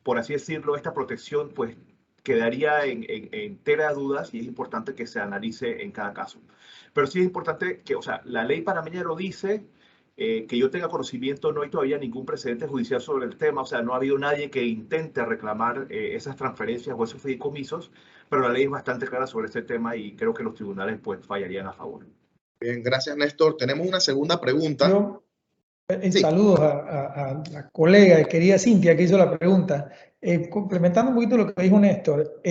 por así decirlo, esta protección, pues, quedaría en tela de dudas y es importante que se analice en cada caso. Pero sí es importante que, o sea, la ley panameña lo dice, que yo tenga conocimiento, no hay todavía ningún precedente judicial sobre el tema, o sea, no ha habido nadie que intente reclamar esas transferencias o esos fideicomisos, pero la ley es bastante clara sobre este tema y creo que los tribunales pues fallarían a favor. Bien, gracias, Néstor. Tenemos una segunda pregunta. Sí. Saludos a la colega, querida Cintia, que hizo la pregunta. Complementando un poquito lo que dijo Néstor,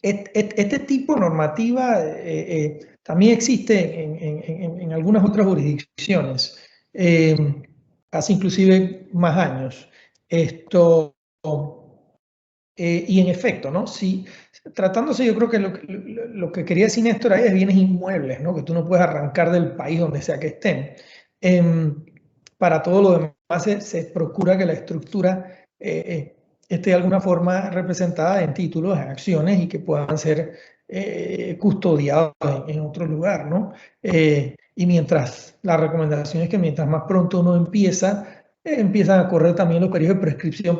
este tipo de normativa también existe en algunas otras jurisdicciones, hace inclusive más años. Y en efecto, ¿no? Si, tratándose, yo creo que lo que quería decir Néstor ahí es bienes inmuebles, ¿no? Que tú no puedes arrancar del país donde sea que estén. Para todo lo demás se procura que la estructura esté de alguna forma representada en títulos, en acciones y que puedan ser custodiados en otro lugar, ¿no? Y mientras, la recomendación es que mientras más pronto uno empiezan a correr también los periodos de prescripción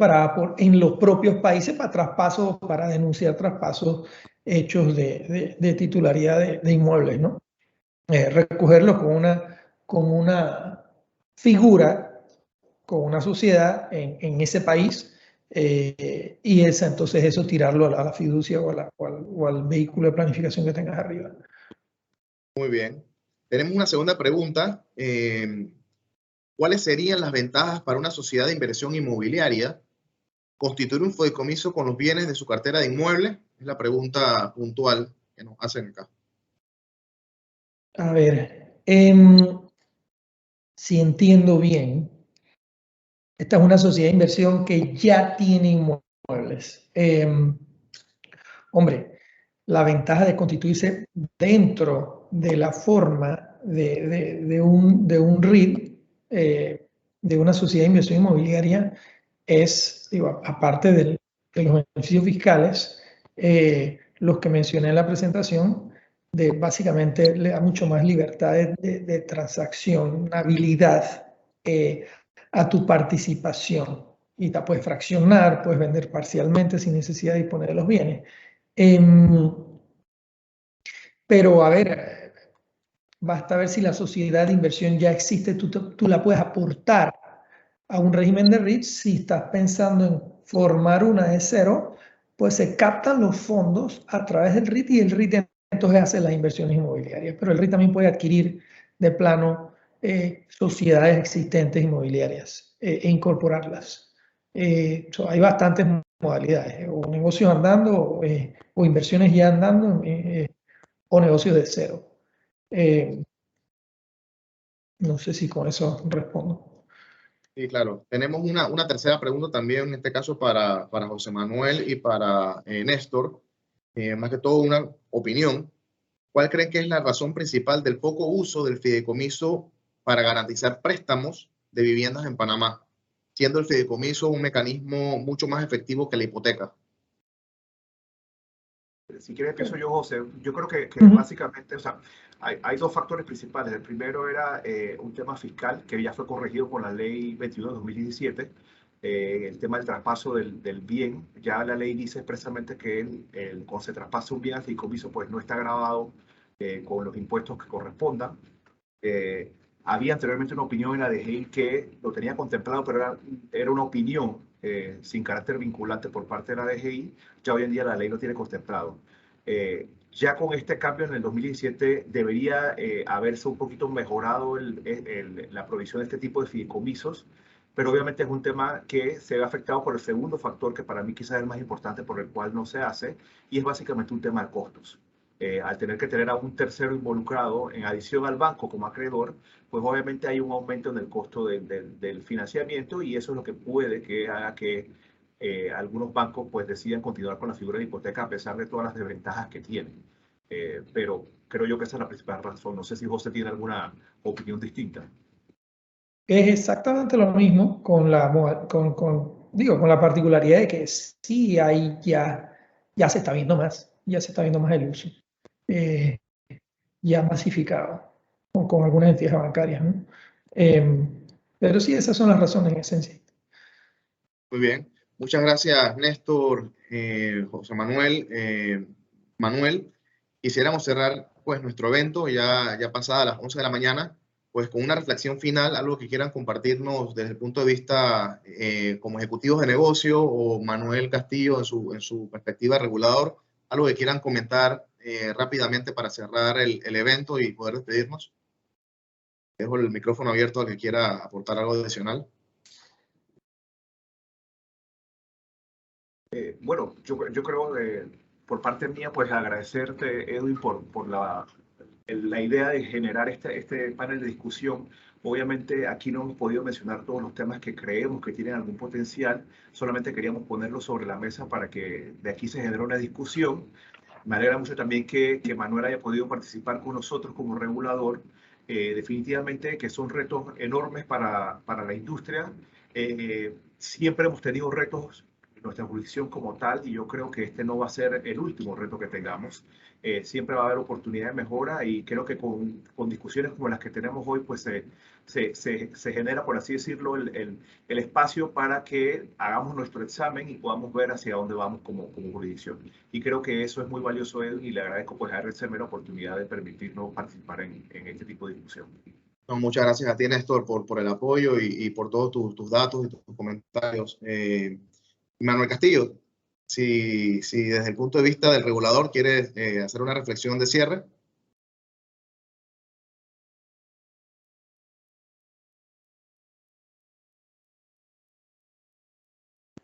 en los propios países para traspasos, para denunciar traspasos hechos de titularidad de inmuebles, ¿no? Recogerlos con una figura, con una sociedad en ese país, y entonces eso tirarlo a la fiducia o al vehículo de planificación que tengas arriba. Muy bien. Tenemos una segunda pregunta. ¿Cuáles serían las ventajas para una sociedad de inversión inmobiliaria constituir un fideicomiso con los bienes de su cartera de inmuebles? Es la pregunta puntual que nos hacen acá. A ver, si entiendo bien, esta es una sociedad de inversión que ya tiene inmuebles. Hombre, la ventaja de constituirse dentro de la forma de un REIT, de una sociedad de inversión inmobiliaria, es, digo, aparte los beneficios fiscales, los que mencioné en la presentación, básicamente le da mucho más libertad de transacción, una habilidad a tu participación. Y te puedes fraccionar, puedes vender parcialmente sin necesidad de disponer de los bienes. Pero a ver, basta ver si la sociedad de inversión ya existe, tú la puedes aportar a un régimen de REIT. Si estás pensando en formar una de cero, pues se captan los fondos a través del REIT y el REIT entonces hace las inversiones inmobiliarias. Pero el REIT también puede adquirir de plano sociedades existentes inmobiliarias e incorporarlas. Hay bastantes modalidades, o negocios andando, o inversiones ya andando, o negocios de cero. No sé si con eso respondo. Sí, claro. Tenemos una tercera pregunta también, en este caso para José Manuel y para Néstor. Más que todo una opinión. ¿Cuál creen que es la razón principal del poco uso del fideicomiso para garantizar préstamos de viviendas en Panamá, siendo el fideicomiso un mecanismo mucho más efectivo que la hipoteca? Si quieres empiezo yo, José. Yo creo que básicamente, o sea, hay dos factores principales. El primero era un tema fiscal que ya fue corregido por la ley 21 de 2017, el tema del traspaso del bien. Ya la ley dice expresamente que cuando se traspasa un bien al fideicomiso, pues no está grabado con los impuestos que correspondan. Había anteriormente una opinión en la DGI que lo tenía contemplado, pero era una opinión sin carácter vinculante por parte de la DGI. Ya hoy en día la ley lo tiene contemplado. Ya con este cambio en el 2017 debería haberse un poquito mejorado la provisión de este tipo de fideicomisos, pero obviamente es un tema que se ve afectado por el segundo factor que para mí quizás es el más importante por el cual no se hace, y es básicamente un tema de costos. Al tener que tener a un tercero involucrado en adición al banco como acreedor, pues obviamente hay un aumento en el costo del financiamiento, y eso es lo que puede que haga que algunos bancos pues decidan continuar con la figura de hipoteca a pesar de todas las desventajas que tienen. Pero creo yo que esa es la principal razón. No sé si José tiene alguna opinión distinta. Es exactamente lo mismo con la particularidad de que sí hay ya se está viendo más, ya se está viendo más el uso, ya masificado, con algunas entidades bancarias, ¿no? Pero sí, esas son las razones en esencia. Muy bien. Muchas gracias, Néstor, José Manuel. Manuel, quisiéramos cerrar pues nuestro evento ya pasada las 11 de la mañana, pues con una reflexión final, algo que quieran compartirnos desde el punto de vista como ejecutivos de negocio, o Manuel Castillo en su perspectiva de regulador, algo que quieran comentar rápidamente para cerrar el evento y poder despedirnos. Dejo el micrófono abierto al que quiera aportar algo adicional. Bueno, yo creo, por parte mía, pues agradecerte, Edwin, por la idea de generar este panel de discusión. Obviamente aquí no hemos podido mencionar todos los temas que creemos que tienen algún potencial, solamente queríamos ponerlos sobre la mesa para que de aquí se genere una discusión. Me alegra mucho también que Manuel haya podido participar con nosotros como regulador. Definitivamente que son retos enormes para la industria. Siempre hemos tenido retos en nuestra jurisdicción como tal, y yo creo que este no va a ser el último reto que tengamos. Siempre va a haber oportunidad de mejora, y creo que con discusiones como las que tenemos hoy, pues se genera, por así decirlo, el espacio para que hagamos nuestro examen y podamos ver hacia dónde vamos como jurisdicción. Y creo que eso es muy valioso, Edwin, y le agradezco pues a RCM la oportunidad de permitirnos participar en este tipo de discusión. No, muchas gracias a ti, Néstor, por el apoyo y por todos tus datos y tus comentarios. Manuel Castillo, si desde el punto de vista del regulador quieres hacer una reflexión de cierre.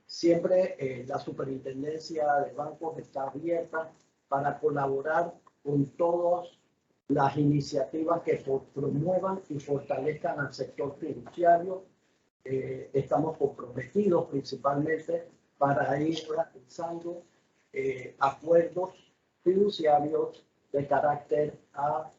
Siempre la superintendencia de bancos está abierta para colaborar con todas las iniciativas que promuevan y fortalezcan al sector fiduciario. Estamos comprometidos principalmente para ir realizando acuerdos fiduciarios de carácter a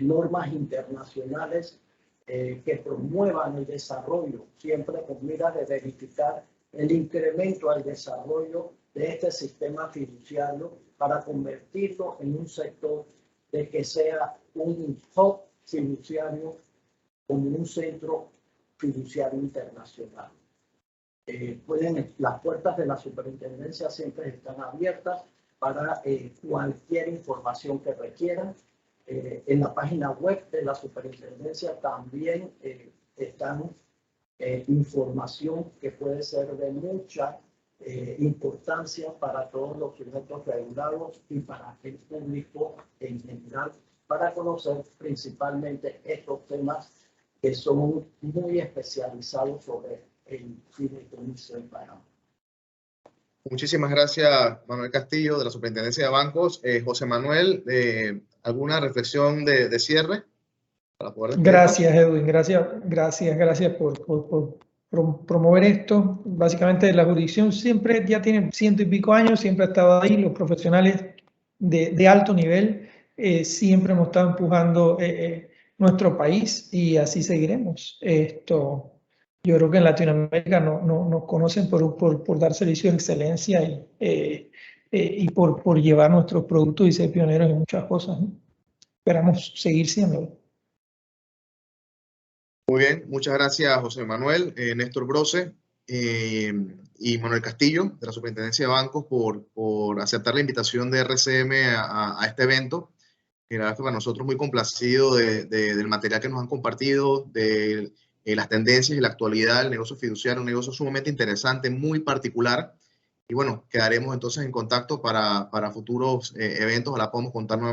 normas internacionales que promuevan el desarrollo, siempre con miras de verificar el incremento al desarrollo de este sistema fiduciario para convertirlo en un sector de que sea un hub fiduciario como un centro fiduciario internacional. Las puertas de la superintendencia siempre están abiertas para cualquier información que requieran. En la página web de la superintendencia también están información que puede ser de mucha importancia para todos los sujetos regulados y para el público en general, para conocer principalmente estos temas que son muy especializados sobre el fideicomiso en Panamá. Muchísimas gracias, Manuel Castillo, de la Superintendencia de Bancos. José Manuel, ¿alguna reflexión de cierre? Para poder gracias, Edwin. Gracias por promover esto. Básicamente, la jurisdicción siempre ya tiene 100 y pico años, siempre ha estado ahí. Los profesionales de alto nivel siempre hemos estado empujando nuestro país y así seguiremos. Yo creo que en Latinoamérica nos conocen por dar servicio de excelencia y por llevar nuestros productos y ser pioneros en muchas cosas, ¿no? Esperamos seguir siendo. Muy bien, muchas gracias, José Manuel, Néstor Brose y Manuel Castillo, de la Superintendencia de Bancos, por aceptar la invitación de RCM a este evento. La verdad que para nosotros muy complacido del material que nos han compartido, de las tendencias y la actualidad del negocio fiduciario, un negocio sumamente interesante, muy particular. Y bueno, quedaremos entonces en contacto para futuros eventos. Ahora podemos contar nuevamente